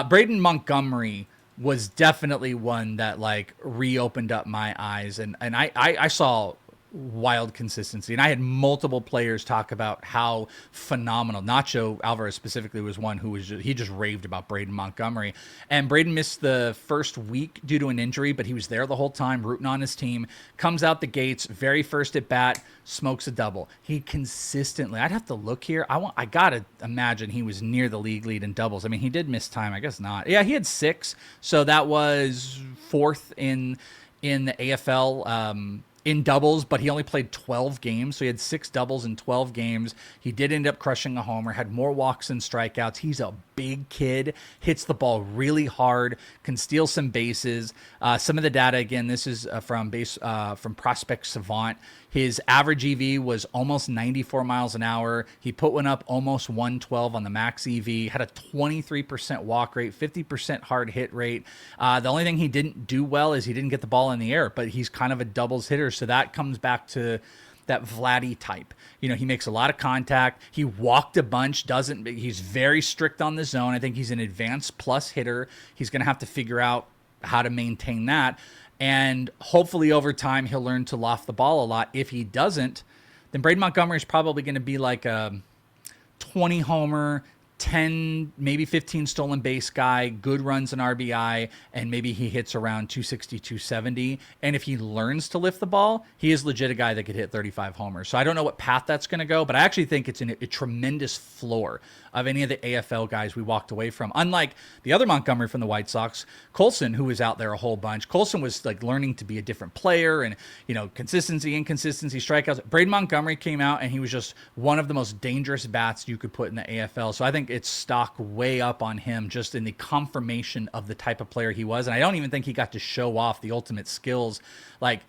Braden Montgomery was definitely one that like reopened up my eyes, and I saw wild consistency. And I had multiple players talk about how phenomenal. Nacho Alvarez specifically was one who he just raved about Braden Montgomery. And Braden missed the first week due to an injury, but he was there the whole time, rooting on his team. Comes out the gates, very first at bat, smokes a double. He consistently, I'd have to look here. I gotta imagine he was near the league lead in doubles. I mean, he did miss time, I guess not. Yeah, he had 6, so that was 4th in the AFL in doubles, but he only played 12 games, so he had 6 doubles in 12 games. He did end up crushing a homer, had more walks than strikeouts. He's a big kid, hits the ball really hard, can steal some bases. Some of the data, again, this is from Prospect Savant. His average EV was almost 94 miles an hour. He put one up almost 112 on the max EV, had a 23% walk rate, 50% hard hit rate. The only thing he didn't do well is he didn't get the ball in the air, but he's kind of a doubles hitter. So that comes back to that Vladdy type. You know, he makes a lot of contact. He walked a bunch, he's very strict on the zone. I think he's an advanced plus hitter. He's going to have to figure out how to maintain that. And hopefully over time, he'll learn to loft the ball a lot. If he doesn't, then Braden Montgomery is probably going to be like a 20 homer, 10, maybe 15 stolen base guy, good runs and RBI, and maybe he hits around 260, 270. And if he learns to lift the ball, he is legit a guy that could hit 35 homers. So I don't know what path that's going to go, but I actually think it's a tremendous floor of any of the AFL guys we walked away from. Unlike the other Montgomery from the White Sox, Colson, who was out there a whole bunch. Colson was like learning to be a different player and, you know, consistency, inconsistency, strikeouts. Braden Montgomery came out and he was just one of the most dangerous bats you could put in the AFL. So I think it's stock way up on him just in the confirmation of the type of player he was. And I don't even think he got to show off the ultimate skills. Like,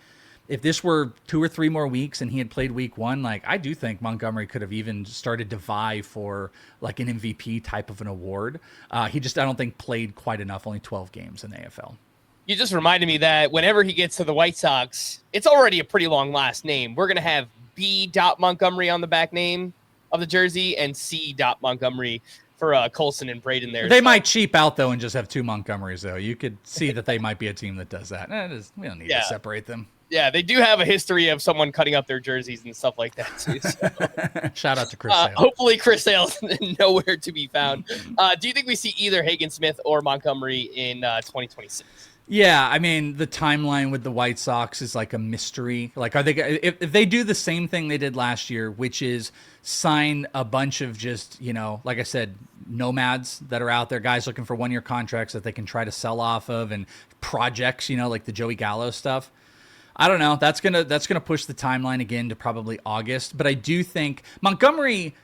if this were 2 or 3 more weeks and he had played week 1, like, I do think Montgomery could have even started to vie for like an MVP type of an award. He just, I don't think, played quite enough, only 12 games in the AFL. You just reminded me that whenever he gets to the White Sox, it's already a pretty long last name. We're going to have B. Montgomery on the back name of the jersey and C. Montgomery for Colson and Braden there. They might cheap out, though, and just have 2 Montgomerys, though. You could see that they might be a team that does that. We don't need to separate them. Yeah, they do have a history of someone cutting up their jerseys and stuff like that, too. So. Shout out to Chris Sale. Hopefully Chris Sale's nowhere to be found. Do you think we see either Hagen Smith or Montgomery in 2026? Yeah, I mean, the timeline with the White Sox is like a mystery. Like, are they if they do the same thing they did last year, which is sign a bunch of just, you know, like I said, nomads that are out there, guys looking for 1-year contracts that they can try to sell off of, and projects, you know, like the Joey Gallo stuff. I don't know. That's gonna push the timeline again to probably August. But I do think Montgomery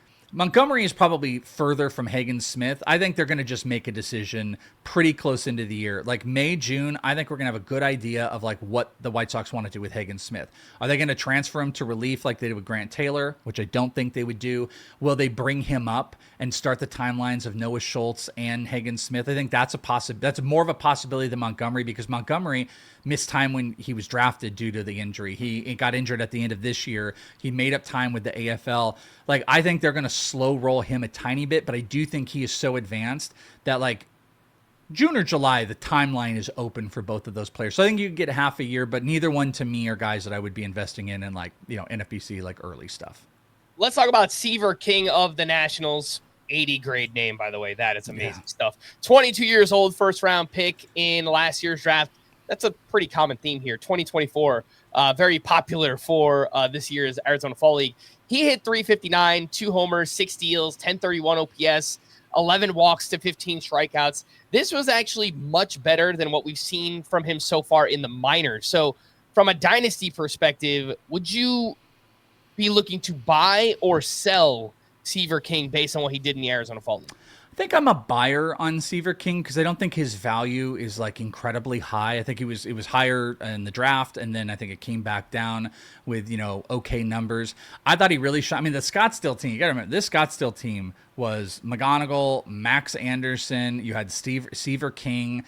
is probably further from Hagen Smith. I think they're going to just make a decision pretty close into the year. Like May, June, I think we're going to have a good idea of like what the White Sox want to do with Hagen Smith. Are they going to transfer him to relief like they did with Grant Taylor, which I don't think they would do? Will they bring him up and start the timelines of Noah Schultz and Hagen Smith? I think that's that's more of a possibility than Montgomery, because Montgomery missed time when he was drafted due to the injury. He got injured at the end of this year. He made up time with the AFL. Like, I think they're going to slow roll him a tiny bit, but I do think he is so advanced that like June or July, the timeline is open for both of those players. So I think you can get half a year, but neither one to me are guys that I would be investing in like, you know, NFBC, like early stuff. Let's talk about Seaver King of the Nationals. 80 grade name, by the way. That is amazing stuff. 22 years old, first round pick in last year's draft. That's a pretty common theme here. 2024, very popular for this year's Arizona Fall League. He hit 359, 2 homers, 6 steals, 1031 OPS, 11 walks to 15 strikeouts. This was actually much better than what we've seen from him so far in the minors. So from a dynasty perspective, would you be looking to buy or sell Seaver King based on what he did in the Arizona Fall League? I think I'm a buyer on Seaver King because I don't think his value is like incredibly high. I think it was higher in the draft, and then I think it came back down with, you know, okay numbers. I thought he really shot. I mean, the Scottsdale team, you got to remember, this Scottsdale team was McGonigle, Max Anderson, you had Seaver King,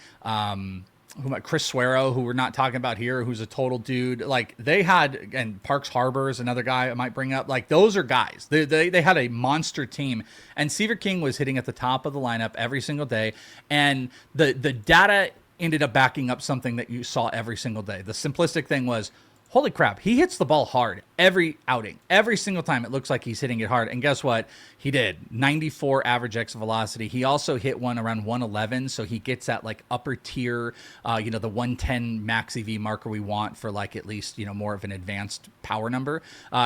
Chris Suero, who we're not talking about here, who's a total dude. Like, they had, and Parks Harbor is another guy I might bring up. Like, those are guys. They had a monster team, and Seaver King was hitting at the top of the lineup every single day. And the data ended up backing up something that you saw every single day. The simplistic thing was, holy crap, he hits the ball hard every outing. Every single time it looks like he's hitting it hard. And guess what? He did. 94 average exit velocity. He also hit one around 111, so he gets that like upper tier, the 110 max EV marker we want for like at least, more of an advanced power number.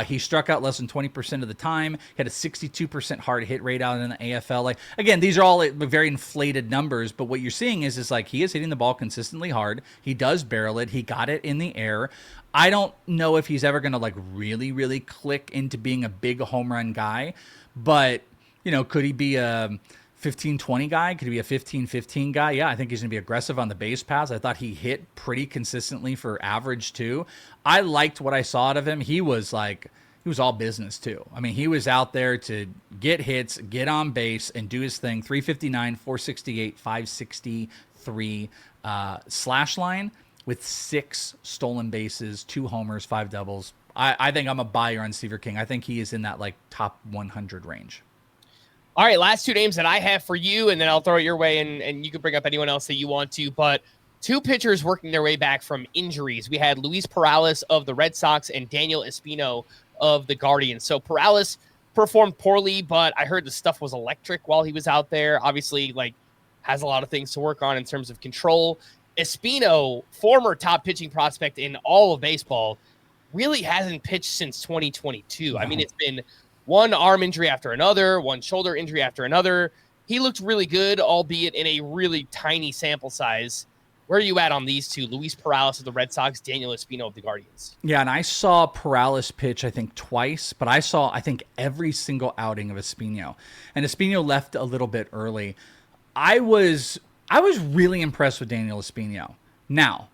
He struck out less than 20% of the time. He had a 62% hard hit rate out in the AFL. Like, again, these are all very inflated numbers, but what you're seeing is like he is hitting the ball consistently hard. He does barrel it. He got it in the air. I don't know if he's ever going to like really, really click into being a big home run guy, but could he be a 15-20 guy? Could he be a 15-15 guy? Yeah, I think he's going to be aggressive on the base paths. I thought he hit pretty consistently for average too. I liked what I saw out of him. He was all business too. I mean, he was out there to get hits, get on base, and do his thing. 359, 468, 563 slash line, with 6 stolen bases, 2 homers, 5 doubles. I think I'm a buyer on Seaver King. I think he is in that like top 100 range. All right, last 2 names that I have for you, and then I'll throw it your way, and you can bring up anyone else that you want to. But 2 pitchers working their way back from injuries. We had Luis Perales of the Red Sox and Daniel Espino of the Guardians. So Perales performed poorly, but I heard the stuff was electric while he was out there. Obviously, like, has a lot of things to work on in terms of control. Espino, former top pitching prospect in all of baseball, really hasn't pitched since 2022. No. I mean, it's been one arm injury after another, one shoulder injury after another. He looked really good, albeit in a really tiny sample size. Where are you at on these 2? Luis Perales of the Red Sox, Daniel Espino of the Guardians. Yeah, and I saw Perales pitch, I think, twice, but I saw, I think, every single outing of Espino. And Espino left a little bit early. I was really impressed with Daniel Espino. Now,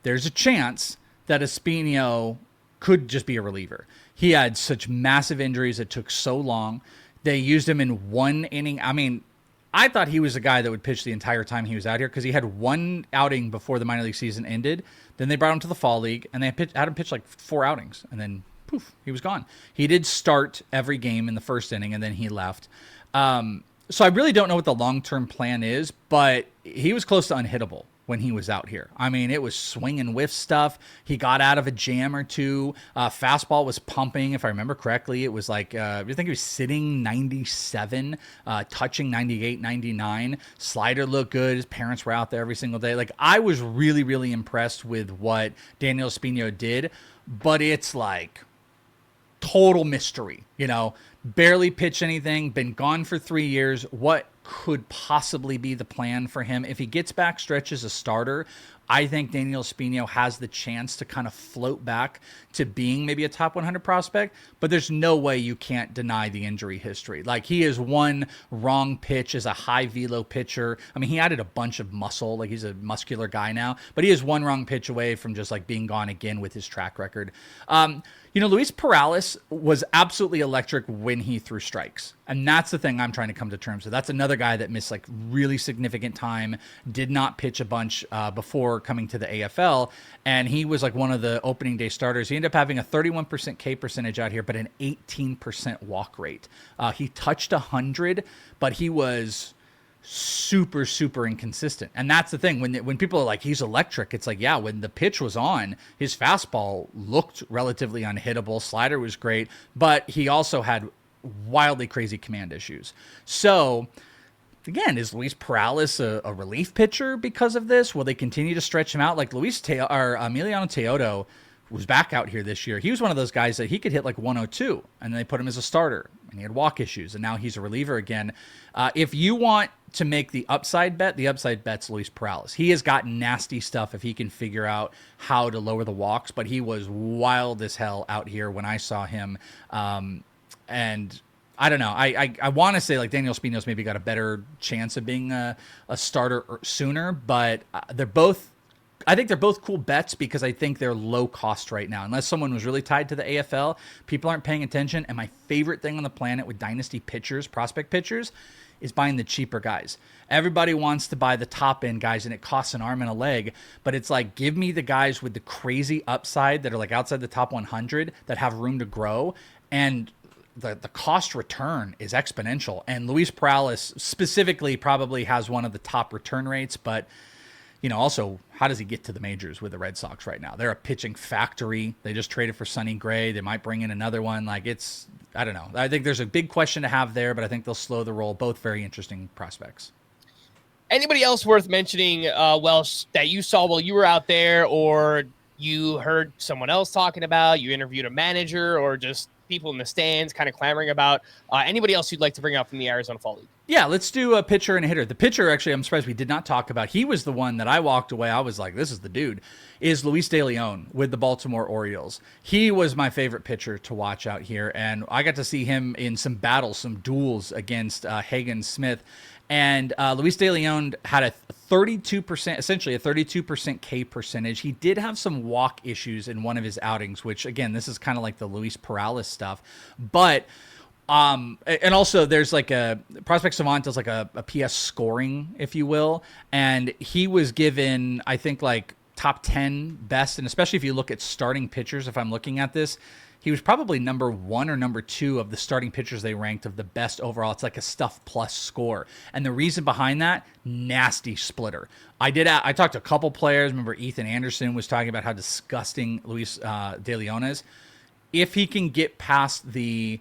there's a chance that Espino could just be a reliever. He had such massive injuries that took so long. They used him in 1 inning. I mean, I thought he was a guy that would pitch the entire time he was out here because he had 1 outing before the minor league season ended. Then they brought him to the fall league, and they had him pitch like 4 outings, and then poof, he was gone. He did start every game in the first inning, and then he left. So I really don't know what the long-term plan is, but he was close to unhittable when he was out here. I mean, it was swing and whiff stuff. He got out of a jam or 2. Fastball was pumping, if I remember correctly. It was like, I think he was sitting 97, touching 98, 99. Slider looked good. His parents were out there every single day. Like, I was really, really impressed with what Daniel Espino did, but it's like total mystery, barely pitched anything, been gone for 3 years. What could possibly be the plan for him? If he gets back stretch as a starter, I think Daniel Espino has the chance to kind of float back to being maybe a top 100 prospect, but there's no way you can't deny the injury history. Like, he is 1 wrong pitch as a high velo pitcher. I mean, he added a bunch of muscle, like he's a muscular guy now, but he is 1 wrong pitch away from just like being gone again with his track record. Luis Perales was absolutely electric when he threw strikes. And that's the thing I'm trying to come to terms with. That's another guy that missed like really significant time, did not pitch a bunch before coming to the AFL. And he was like one of the opening day starters. He ended up having a 31% K percentage out here, but an 18% walk rate. He touched 100, but he was super, super inconsistent. And that's the thing. When people are like, he's electric, it's like, yeah, when the pitch was on, his fastball looked relatively unhittable. Slider was great, but he also had wildly crazy command issues. So again, is Luis Perales a relief pitcher because of this? Will they continue to stretch him out? Like Emiliano Teodo was back out here this year. He was one of those guys that he could hit like 102, and then they put him as a starter, and he had walk issues, and now he's a reliever again. If you want to make the upside bet, the upside bet's Luis Perales. He has got nasty stuff if he can figure out how to lower the walks, but he was wild as hell out here when I saw him. And I don't know. I want to say like Daniel Espino's maybe got a better chance of being a starter sooner, but I think they're both cool bets because I think they're low cost right now. Unless someone was really tied to the AFL, people aren't paying attention. And my favorite thing on the planet with dynasty pitchers, prospect pitchers, is buying the cheaper guys. Everybody wants to buy the top end guys and it costs an arm and a leg, but it's like, give me the guys with the crazy upside that are like outside the top 100 that have room to grow. And the cost return is exponential. And Luis Perales specifically probably has one of the top return rates, but also how does he get to the majors with the Red Sox right now? They're a pitching factory. They just traded for Sonny Gray. They might bring in another one. I don't know. I think there's a big question to have there, but I think they'll slow the roll. Both very interesting prospects. Anybody else worth mentioning, Welsh, that you saw while you were out there, or you heard someone else talking about, you interviewed a manager, or just people in the stands kind of clamoring about? Anybody else you'd like to bring up from the Arizona Fall League? Yeah, let's do a pitcher and a hitter. The pitcher, actually, I'm surprised we did not talk about. He was the one that I walked away. I was like, this is the dude, is Luis De Leon with the Baltimore Orioles. He was my favorite pitcher to watch out here, and I got to see him in some battles, some duels against Hagen Smith. And Luis De Leon had a 32%, essentially a 32% K percentage. He did have some walk issues in one of his outings, which, again, this is kind of like the Luis Perales stuff. But and also there's like a Prospect Savant does like a PS scoring, if you will. And he was given, I think, like top 10 best. And especially if you look at starting pitchers, if I'm looking at this, he was probably number 1 or number 2 of the starting pitchers they ranked of the best overall. It's like a stuff plus score. And the reason behind that, nasty splitter. I talked to a couple players. Remember Ethan Anderson was talking about how disgusting Luis De Leon is. If he can get past the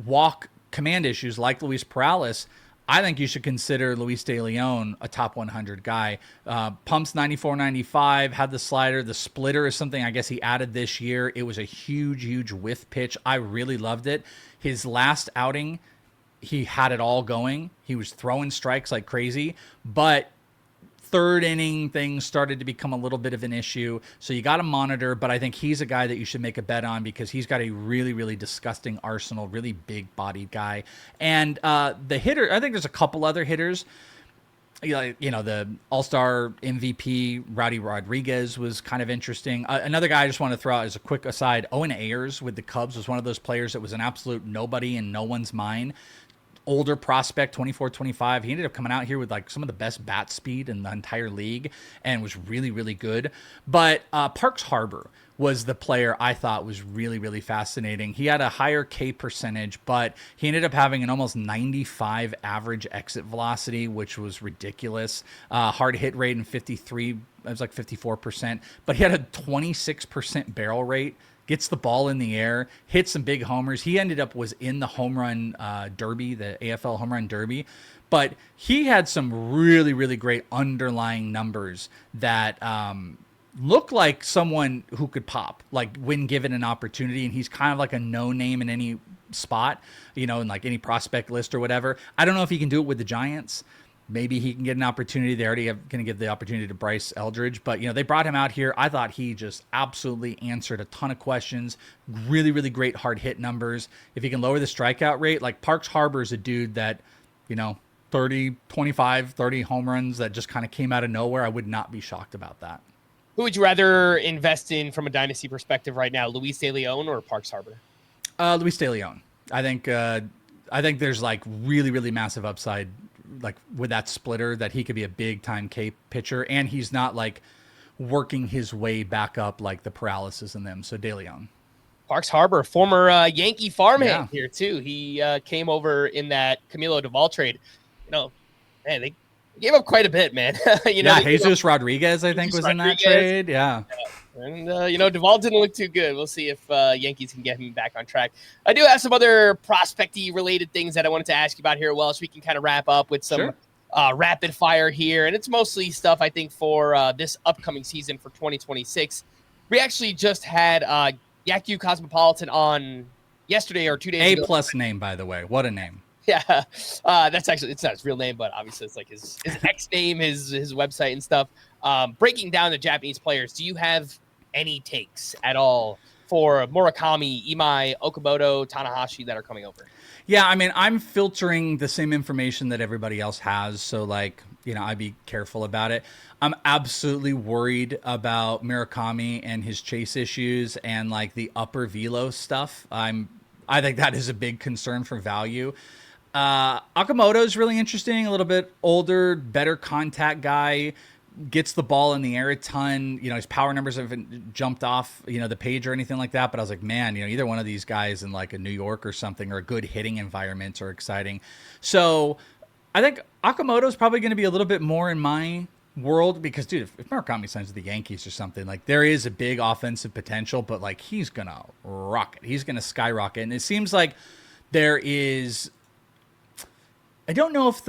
walk command issues like Luis Perales, I think you should consider Luis De Leon a top 100 guy. Pumps 94, 95, had the slider. The splitter is something I guess he added this year. It was a huge whiff pitch. I really loved it. His last outing, he had it all going. He was throwing strikes like crazy, but third inning things started to become a little bit of an issue. So you got to monitor, but I think he's a guy that you should make a bet on because he's got a really disgusting arsenal, really big bodied guy. And the hitter, I think there's a couple other hitters. The All-Star MVP, Rowdy Rodriguez, was kind of interesting. Another guy I just want to throw out as a quick aside, Owen Ayers with the Cubs was one of those players that was an absolute nobody in no one's mind. Older prospect, 24, 25. He ended up coming out here with like some of the best bat speed in the entire league and was really good. But Parks Harbor was the player I thought was really fascinating. He had a higher K percentage, but he ended up having an almost 95 average exit velocity, which was ridiculous. Hard hit rate in 53, it was like 54%, but he had a 26% barrel rate. Gets the ball in the air, hits some big homers. He was in the home run derby, the AFL home run derby, but he had some really great underlying numbers that look like someone who could pop, like when given an opportunity. And he's kind of like a no name in any spot, in like any prospect list or whatever. I don't know if he can do it with the Giants. Maybe he can get an opportunity. They already going to give the opportunity to Bryce Eldridge. But, they brought him out here. I thought he just absolutely answered a ton of questions. Really great hard hit numbers. If he can lower the strikeout rate, like Parks Harbor is a dude that, 30, 25, 30 home runs that just kind of came out of nowhere. I would not be shocked about that. Who would you rather invest in from a dynasty perspective right now, Luis De Leon or Parks Harbor? Luis De Leon. I think there's like really massive upside, like with that splitter, that he could be a big time K pitcher, and he's not like working his way back up like the Perales in them. So De Leon. Parks Harbor, former Yankee farmhand here too. He came over in that Camilo Doval trade. Man, they gave up quite a bit, man. Jesus Rodriguez, I think, was in that trade. Yeah. And, Doval didn't look too good. We'll see if Yankees can get him back on track. I do have some other prospect-y related things that I wanted to ask you about here, Welsh. We can kind of wrap up with some rapid fire here. And it's mostly stuff, I think, for this upcoming season for 2026. We actually just had Yaku Cosmopolitan on yesterday or 2 days ago. A+ name, by the way. What a name. Yeah, that's actually, it's not his real name, but obviously it's like his X name, his website and stuff. Breaking down the Japanese players, do you have any takes at all for Murakami, Imai, Okamoto, Tanahashi that are coming over? Yeah, I mean, I'm filtering the same information that everybody else has, so I'd be careful about it. I'm absolutely worried about Murakami and his chase issues and like the upper velo stuff. I think that is a big concern for value. Okamoto is really interesting, a little bit older, better contact guy, gets the ball in the air a ton. His power numbers haven't jumped off, the page or anything like that. But I was like, man, either one of these guys in like a New York or something, or a good hitting environment, are exciting. So I think Okamoto is probably going to be a little bit more in my world, because dude, if Murakami signs with the Yankees or something, like there is a big offensive potential, but like he's gonna rocket, he's gonna skyrocket, and it seems like there is. I don't know if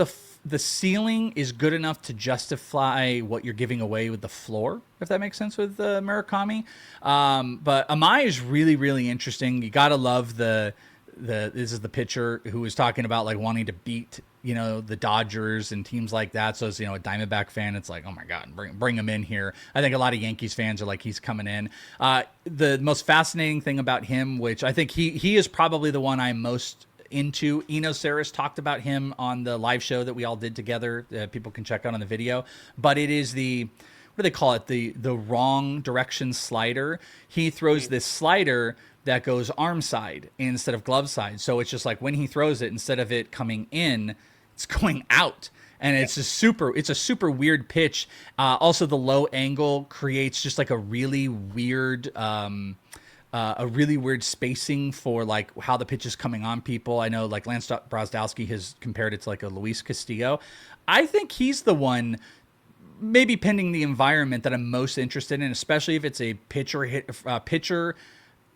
the ceiling is good enough to justify what you're giving away with the floor, if that makes sense with Murakami. But Amai is really, really interesting. You gotta love this is the pitcher who was talking about like wanting to beat, the Dodgers and teams like that. So as, a Diamondback fan, it's like, oh my God, bring him in here. I think a lot of Yankees fans are like, he's coming in. The most fascinating thing about him, which I think he is probably the one I'm most into. Eno Saris talked about him on the live show that we all did together. People can check out on the video, but it is what do they call it? The wrong direction slider. He throws this slider that goes arm side instead of glove side. So it's just like when he throws it, instead of it coming in, it's going out. And it's a super weird pitch. Also, the low angle creates just like a really weird spacing for like how the pitch is coming on people. I know like Lance Brozdowski has compared it to like a Luis Castillo. I think he's the one, maybe pending the environment, that I'm most interested in, especially if it's a pitcher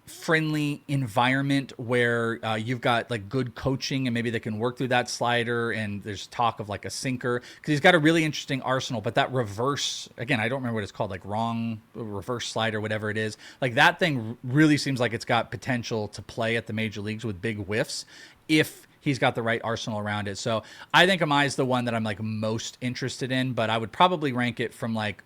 friendly environment where you've got like good coaching and maybe they can work through that slider, and there's talk of like a sinker, because he's got a really interesting arsenal. But that reverse, again, I don't remember what it's called, like wrong reverse slider, whatever it is, like that thing really seems like it's got potential to play at the major leagues with big whiffs if he's got the right arsenal around it. So I think Amai is the one that I'm like most interested in, but I would probably rank it from like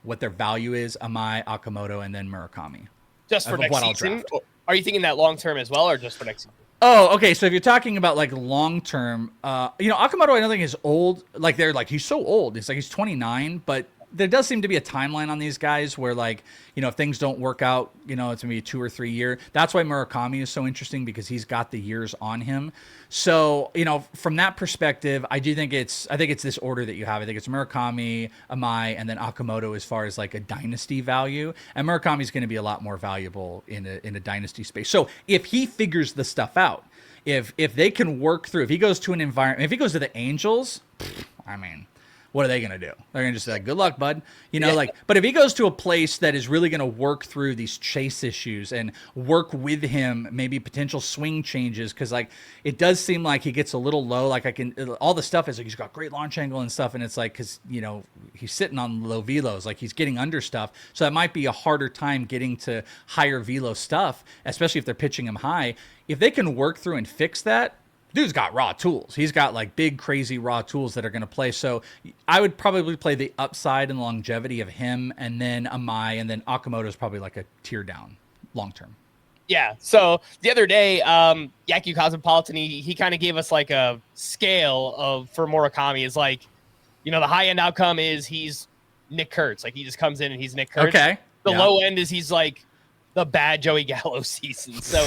what their value is: Amai, Okamoto, and then Murakami. Just for next season? Are you thinking that long term as well, or just for next season? Oh, okay. So if you're talking about like long term, Okamoto, I don't think is old. Like they're like, he's so old. It's like he's 29, but there does seem to be a timeline on these guys where like, if things don't work out, it's gonna be a 2 or 3 year. That's why Murakami is so interesting, because he's got the years on him. So, from that perspective, I think it's this order that you have. I think it's Murakami, Amai, and then Okamoto as far as like a dynasty value. And Murakami is going to be a lot more valuable in a dynasty space. So if he figures the stuff out, if they can work through, if he goes to an environment, if he goes to the Angels, I mean, what are they going to do? They're going to just say, good luck, bud. But if he goes to a place that is really going to work through these chase issues and work with him, maybe potential swing changes, because like it does seem like he gets a little low. Like all the stuff is like he's got great launch angle and stuff, and it's like because he's sitting on low velos, like he's getting under stuff, so that might be a harder time getting to higher velo stuff, especially if they're pitching him high. If they can work through and fix that, dude's got raw tools. He's got like big, crazy raw tools that are going to play. So I would probably play the upside and longevity of him, and then Amai, and then Okamoto is probably like a tier down long term. Yeah. So the other day, Yaku Cosmopolitan, he kind of gave us like a scale for Murakami is like, the high end outcome is he's Nick Kurtz. Like he just comes in and he's Nick Kurtz. Okay. The low end is he's like the bad Joey Gallo season. So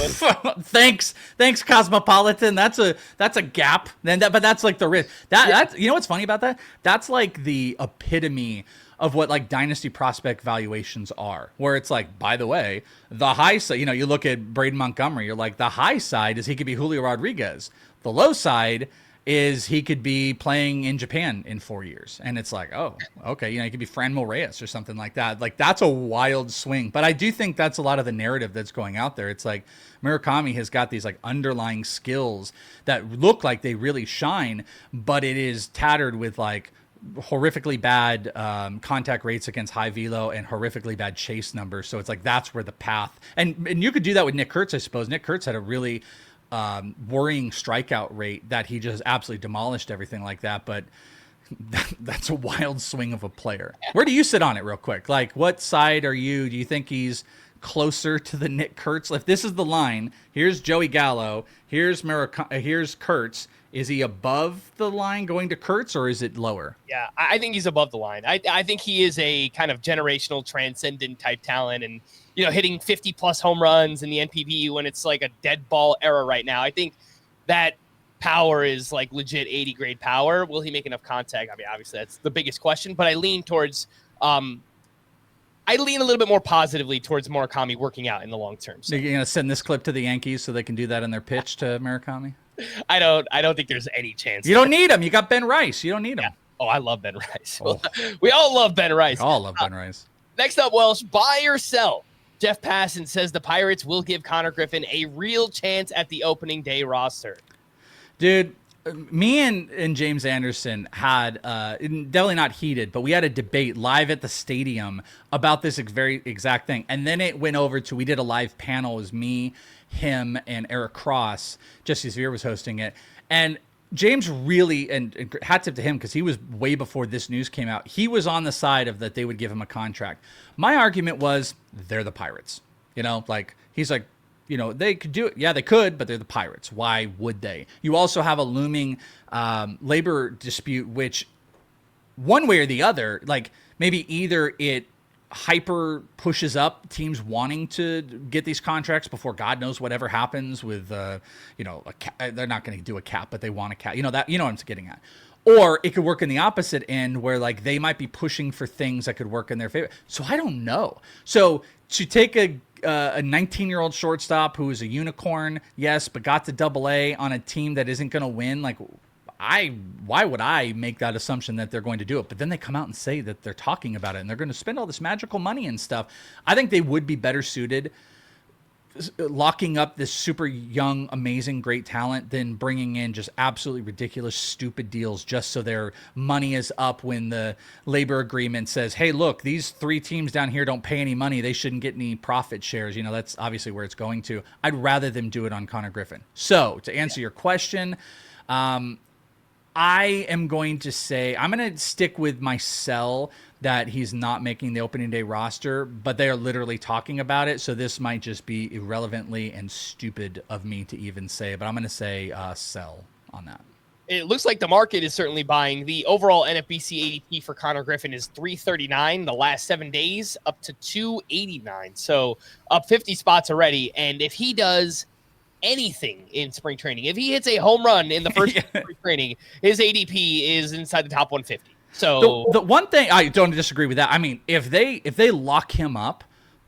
thanks Cosmopolitan. That's a gap. But that's like the risk. That's what's funny about that? That's like the epitome of what like dynasty prospect valuations are, where it's like, by the way, the high side, you look at Braden Montgomery, you're like, the high side is he could be Julio Rodriguez. The low side is he could be playing in Japan in 4 years. And it's like, oh, okay, he could be Franmil Reyes or something like that. Like, that's a wild swing. But I do think that's a lot of the narrative that's going out there. It's like Murakami has got these like underlying skills that look like they really shine, but it is tattered with like horrifically bad contact rates against high velo and horrifically bad chase numbers. So it's like that's where the path, and you could do that with Nick Kurtz, I suppose. Nick Kurtz had a really worrying strikeout rate that he just absolutely demolished everything like that. But that's a wild swing of a player. Where do you sit on it real quick? Like, what side are you? Do you think he's closer to the Nick Kurtz? If this is the line, here's Joey Gallo, here's Kurtz. Is he above the line going to Kurtz, or is it lower? Yeah, I think he's above the line. I think he is a kind of generational transcendent type talent, and hitting 50 plus home runs in the NPB when it's like a dead ball era right now. I think that power is like legit 80 grade power. Will he make enough contact? I mean, obviously that's the biggest question, but I lean a little bit more positively towards Murakami working out in the long term. So. You're going to send this clip to the Yankees so they can do that in their pitch to Murakami? I don't think there's any chance. You don't need him. You got Ben Rice. You don't need him. Oh, I love Ben Rice. Oh. We all love Ben Rice. We all love Ben Rice. Next up, Welsh, buy or sell? Jeff Passan says the Pirates will give Connor Griffin a real chance at the opening day roster. Dude, me and James Anderson had, definitely not heated, but we had a debate live at the stadium about this very exact thing. And then it went over to, we did a live panel. It was me, him, and Eric Cross. Jesse Sevier was hosting it. And James really, and hats tip to him because he was way before this news came out. He was on the side of that they would give him a contract. My argument was they're the Pirates. You know, like he's like, you know, they could do it. Yeah, they could, but they're the Pirates. Why would they? You also have a looming labor dispute, which one way or the other, like maybe either it hyper pushes up teams wanting to get these contracts before God knows whatever happens with, you know, they're not going to do a cap, but they want a cap. You know, that, you know what I'm getting at. Or it could work in the opposite end where like they might be pushing for things that could work in their favor. So I don't know. So to take a 19-year-old shortstop who is a unicorn, yes, but got to Double-A on a team that isn't going to win, like why would I make that assumption that they're going to do it? But then they come out and say that they're talking about it and they're going to spend all this magical money and stuff. I think they would be better suited locking up this super young, amazing, great talent than bringing in just absolutely ridiculous, stupid deals just so their money is up when the labor agreement says, hey, look, these 3 teams down here don't pay any money. They shouldn't get any profit shares. You know, that's obviously where it's going to. I'd rather them do it on Connor Griffin. So to answer your question, I am going to say I'm going to stick with my sell that he's not making the opening day roster, but they are literally talking about it. So this might just be irrelevantly and stupid of me to even say, but I'm going to say sell on that. It looks like the market is certainly buying. The overall NFBC ADP for Connor Griffin is 339 the last 7 days, up to 289. So up 50 spots already. And if he does anything in spring training, if he hits a home run in the first spring training, his ADP is inside the top 150. So the one thing I don't disagree with that. I mean, if they lock him up,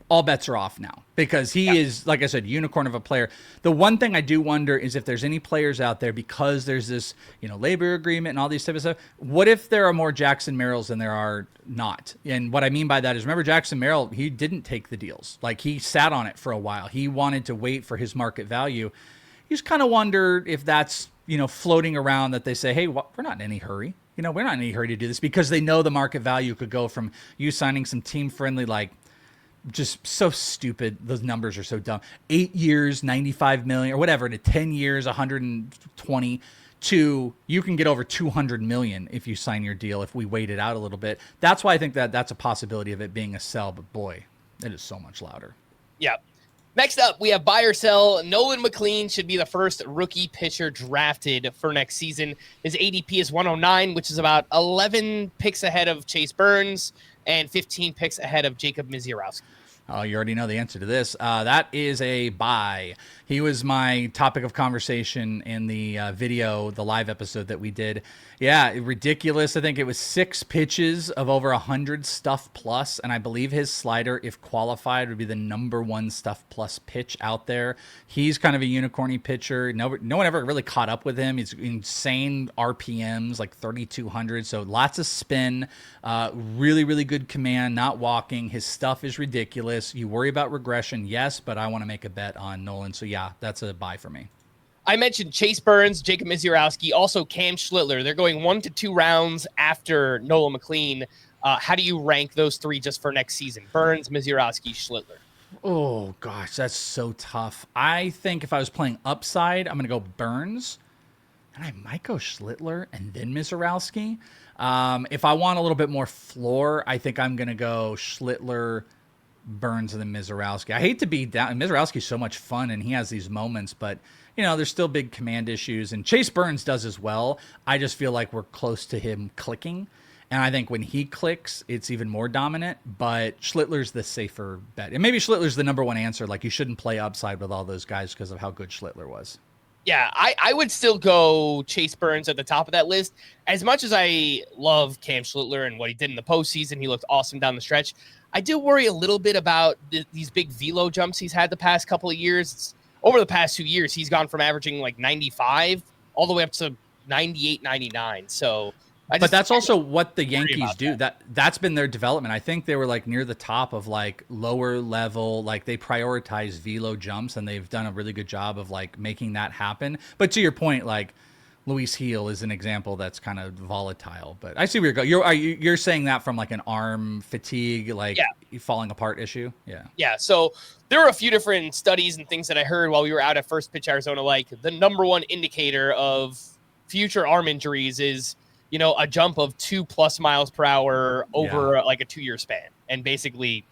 all bets are off now because he is, like I said, unicorn of a player. The one thing I do wonder is if there's any players out there, because there's this, you know, labor agreement and all these type of stuff. What if there are more Jackson Merrills than there are not? And what I mean by that is, remember Jackson Merrill, he didn't take the deals. Like he sat on it for a while. He wanted to wait for his market value. You just kind of wonder if that's, you know, floating around that they say, hey, we're not in any hurry. You know, we're not in any hurry to do this because they know the market value could go from you signing some team friendly, like just so stupid. Those numbers are so dumb. 8 years, 95 million or whatever, to 10 years, 120 to you can get over 200 million if you sign your deal. If we wait it out a little bit, that's why I think that that's a possibility of it being a sell, but boy, it is so much louder. Yeah. Next up, we have buy or sell. Nolan McLean should be the first rookie pitcher drafted for next season. His ADP is 109, which is about 11 picks ahead of Chase Burns and 15 picks ahead of Jacob Misiorowski. Oh, you already know the answer to this. That is a buy. He was my topic of conversation in the video, the live episode that we did. Yeah, ridiculous. I think it was 6 pitches of over 100 stuff plus, and I believe his slider, if qualified, would be the #1 stuff plus pitch out there. He's kind of a unicorny pitcher. No one ever really caught up with him. He's insane RPMs, like 3,200, so lots of spin. Really, really good command, not walking. His stuff is ridiculous. You worry about regression, yes, but I want to make a bet on Nolan. So yeah, that's a buy for me. I mentioned Chase Burns, Jacob Misiorowski, also Cam Schlittler. They're going 1 to 2 rounds after Nolan McLean. How do you rank those 3 just for next season? Burns, Misiorowski, Schlittler. Oh gosh, that's so tough. I think if I was playing upside, I'm going to go Burns, and I might go Schlittler and then Misiorowski. If I want a little bit more floor, I think I'm going to go Schlittler, Burns, and then Misiorowski. I hate to be down. Misiorowski's so much fun, and he has these moments, but you know, there's still big command issues, and Chase Burns does as well. I just feel like we're close to him clicking, and I think when he clicks, it's even more dominant, but Schlittler's the safer bet. And maybe Schlittler's the #1 answer. Like, you shouldn't play upside with all those guys because of how good Schlittler was. Yeah, I would still go Chase Burns at the top of that list. As much as I love Cam Schlittler and what he did in the postseason, he looked awesome down the stretch. I do worry a little bit about these big velo jumps he's had the past couple of years. Over the past 2 years, he's gone from averaging like 95 all the way up to 98, 99. So But that's also what the Yankees do. That's been their development. I think they were like near the top of like lower level, like they prioritize velo jumps, and they've done a really good job of like making that happen. But to your point, like Luis Heel is an example that's kind of volatile. But I see where you're going. You're saying that from like an arm fatigue, like falling apart issue. Yeah. So there were a few different studies and things that I heard while we were out at First Pitch Arizona. Like the number one indicator of future arm injuries is, a jump of 2+ miles per hour over like a 2-year span. And basically,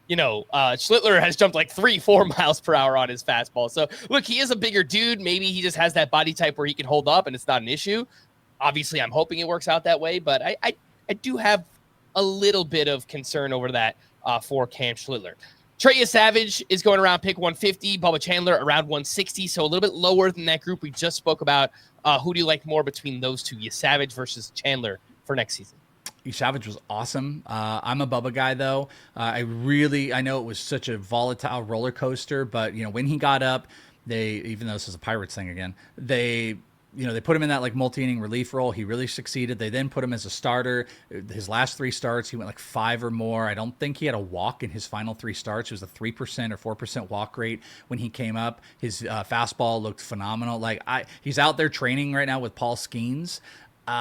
Schlittler has jumped like 3-4 miles per hour on his fastball. So look, he is a bigger dude. Maybe he just has that body type where he can hold up and it's not an issue. Obviously, I'm hoping it works out that way, but I do have a little bit of concern over that for Cam Schlittler. Trey Savage is going around pick 150, Bubba Chandler around 160, so a little bit lower than that group we just spoke about. Who do you like more between those two, Savage versus Chandler for next season? Savage was awesome. I'm a Bubba guy, though. I know it was such a volatile roller coaster, but, when he got up, even though this is a Pirates thing again, they put him in that like multi-inning relief role. He really succeeded. They then put him as a starter. His last 3 starts, he went like 5 or more. I don't think he had a walk in his final 3 starts. It was a 3% or 4% walk rate when he came up. His fastball looked phenomenal. He's out there training right now with Paul Skeens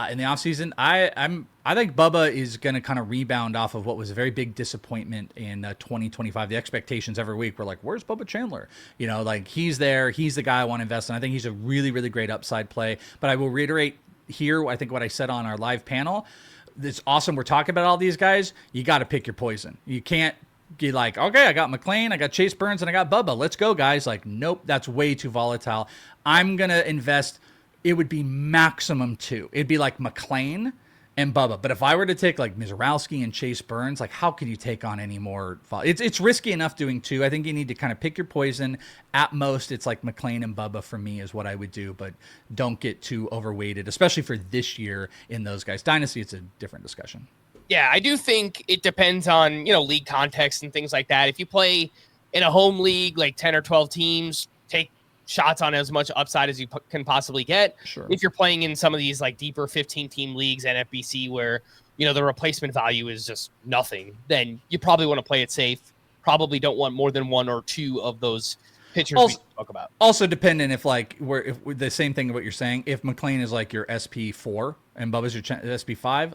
in the offseason. I think Bubba is going to kind of rebound off of what was a very big disappointment in 2025. The expectations every week were like, where's Bubba Chandler? He's there. He's the guy I want to invest in. I think he's a really, really great upside play. But I will reiterate here, I think what I said on our live panel. It's awesome. We're talking about all these guys. You got to pick your poison. You can't be like, okay, I got McLean, I got Chase Burns, and I got Bubba. Let's go, guys. Like, nope, that's way too volatile. I'm going to invest. It would be maximum 2. It'd be like McLean and Bubba. But if I were to take like Mizorowski and Chase Burns, like how could you take on any more? It's risky enough doing 2. I think you need to kind of pick your poison. At most, it's like McLean and Bubba for me is what I would do, but don't get too overweighted, especially for this year in those guys. Dynasty, it's a different discussion. Yeah, I do think it depends on, league context and things like that. If you play in a home league, like 10 or 12 teams, take shots on as much upside as you can possibly get. Sure. If you're playing in some of these like deeper 15-team leagues and FBC where, the replacement value is just nothing, then you probably want to play it safe. Probably don't want more than 1 or 2 of those pitchers we talk about. Also dependent if the same thing what you're saying, if McLean is like your SP4 and Bubba's your SP5,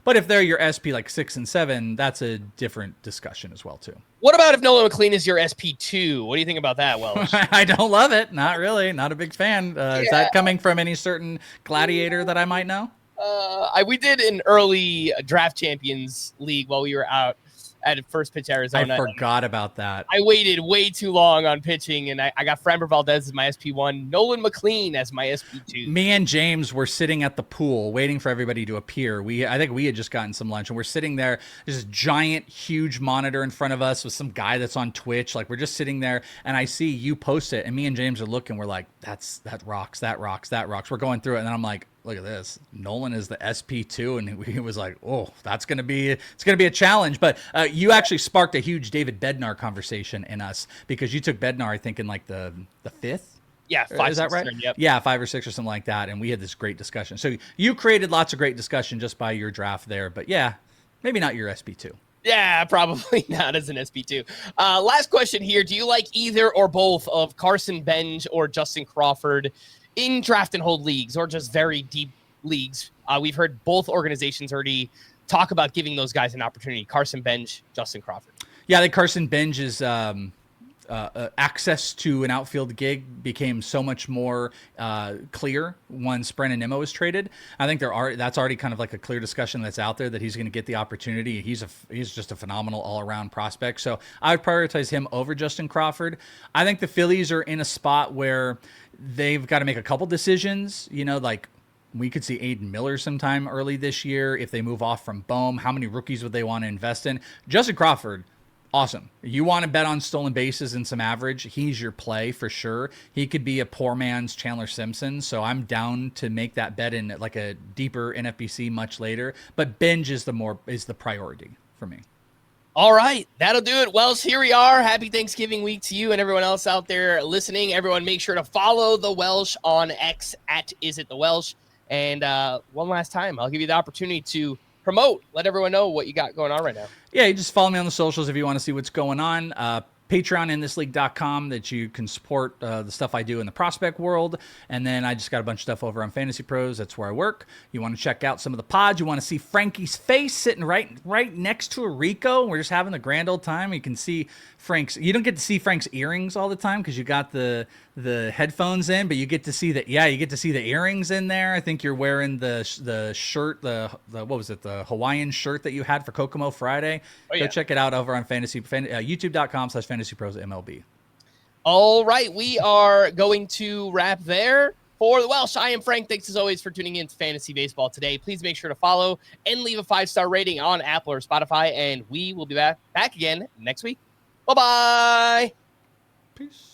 but if they're your SP like 6 and 7, that's a different discussion as well too. What about if Nolan McLean is your SP2? What do you think about that, Welsh? I don't love it. Not really. Not a big fan. Is that coming from any certain gladiator that I might know? We did an early draft champions league while we were out at First Pitch Arizona. I forgot about that. I waited way too long on pitching, and I got Framber Valdez as my SP1, Nolan McLean as my SP2. Me and James were sitting at the pool waiting for everybody to appear. I think we had just gotten some lunch, and we're sitting there. There's this giant, huge monitor in front of us with some guy that's on Twitch. Like, we're just sitting there, and I see you post it, and me and James are looking. We're like, that rocks. We're going through it, and then I'm like, look at this. Nolan is the SP2, and he was like, "Oh, it's going to be a challenge." But you actually sparked a huge David Bednar conversation in us because you took Bednar, I think, in like the 5th. Yeah, 5. Is that right? Yep. Yeah, 5 or 6 or something like that, and we had this great discussion. So you created lots of great discussion just by your draft there. But yeah, maybe not your SP2. Yeah, probably not as an SP2. Last question here: do you like either or both of Carson Benj or Justin Crawford in draft and hold leagues, or just very deep leagues? We've heard both organizations already talk about giving those guys an opportunity. Carson Benj, Justin Crawford. Yeah, I think Carson Benj's access to an outfield gig became so much more clear once Brandon Nimmo was traded. I think that's already kind of like a clear discussion that's out there that he's going to get the opportunity. He's just a phenomenal all-around prospect. So I would prioritize him over Justin Crawford. I think the Phillies are in a spot where they've got to make a couple decisions, like we could see Aiden Miller sometime early this year. If they move off from Bohm, how many rookies would they want to invest in? Justin Crawford, awesome. You want to bet on stolen bases and some average, he's your play for sure. He could be a poor man's Chandler Simpson, so I'm down to make that bet in like a deeper NFBC much later. But Benj is the priority for me. All right, that'll do it. Welsh, here we are. Happy Thanksgiving week to you and everyone else out there listening. Everyone, make sure to follow the Welsh on X at IsItTheWelsh. And one last time, I'll give you the opportunity to let everyone know what you got going on right now. Yeah, you just follow me on the socials if you want to see what's going on. PatreoninThisLeague.com that you can support the stuff I do in the prospect world. And then I just got a bunch of stuff over on Fantasy Pros. That's where I work. You want to check out some of the pods. You want to see Frankie's face sitting right next to a Rico. We're just having a grand old time. You can see Frank's. You don't get to see Frank's earrings all the time because you got the headphones in, but you get to see that. Yeah, you get to see the earrings in there. I think you're wearing the shirt, the what was it, the Hawaiian shirt that you had for Kokomo Friday. Go check it out over on YouTube.com/FantasyPros MLB. All right, we are going to wrap there. For the Welsh, I am Frank. Thanks as always for tuning in to Fantasy Baseball today. Please make sure to follow and leave a 5-star rating on Apple or Spotify, and we will be back again next week. Bye-bye. Peace.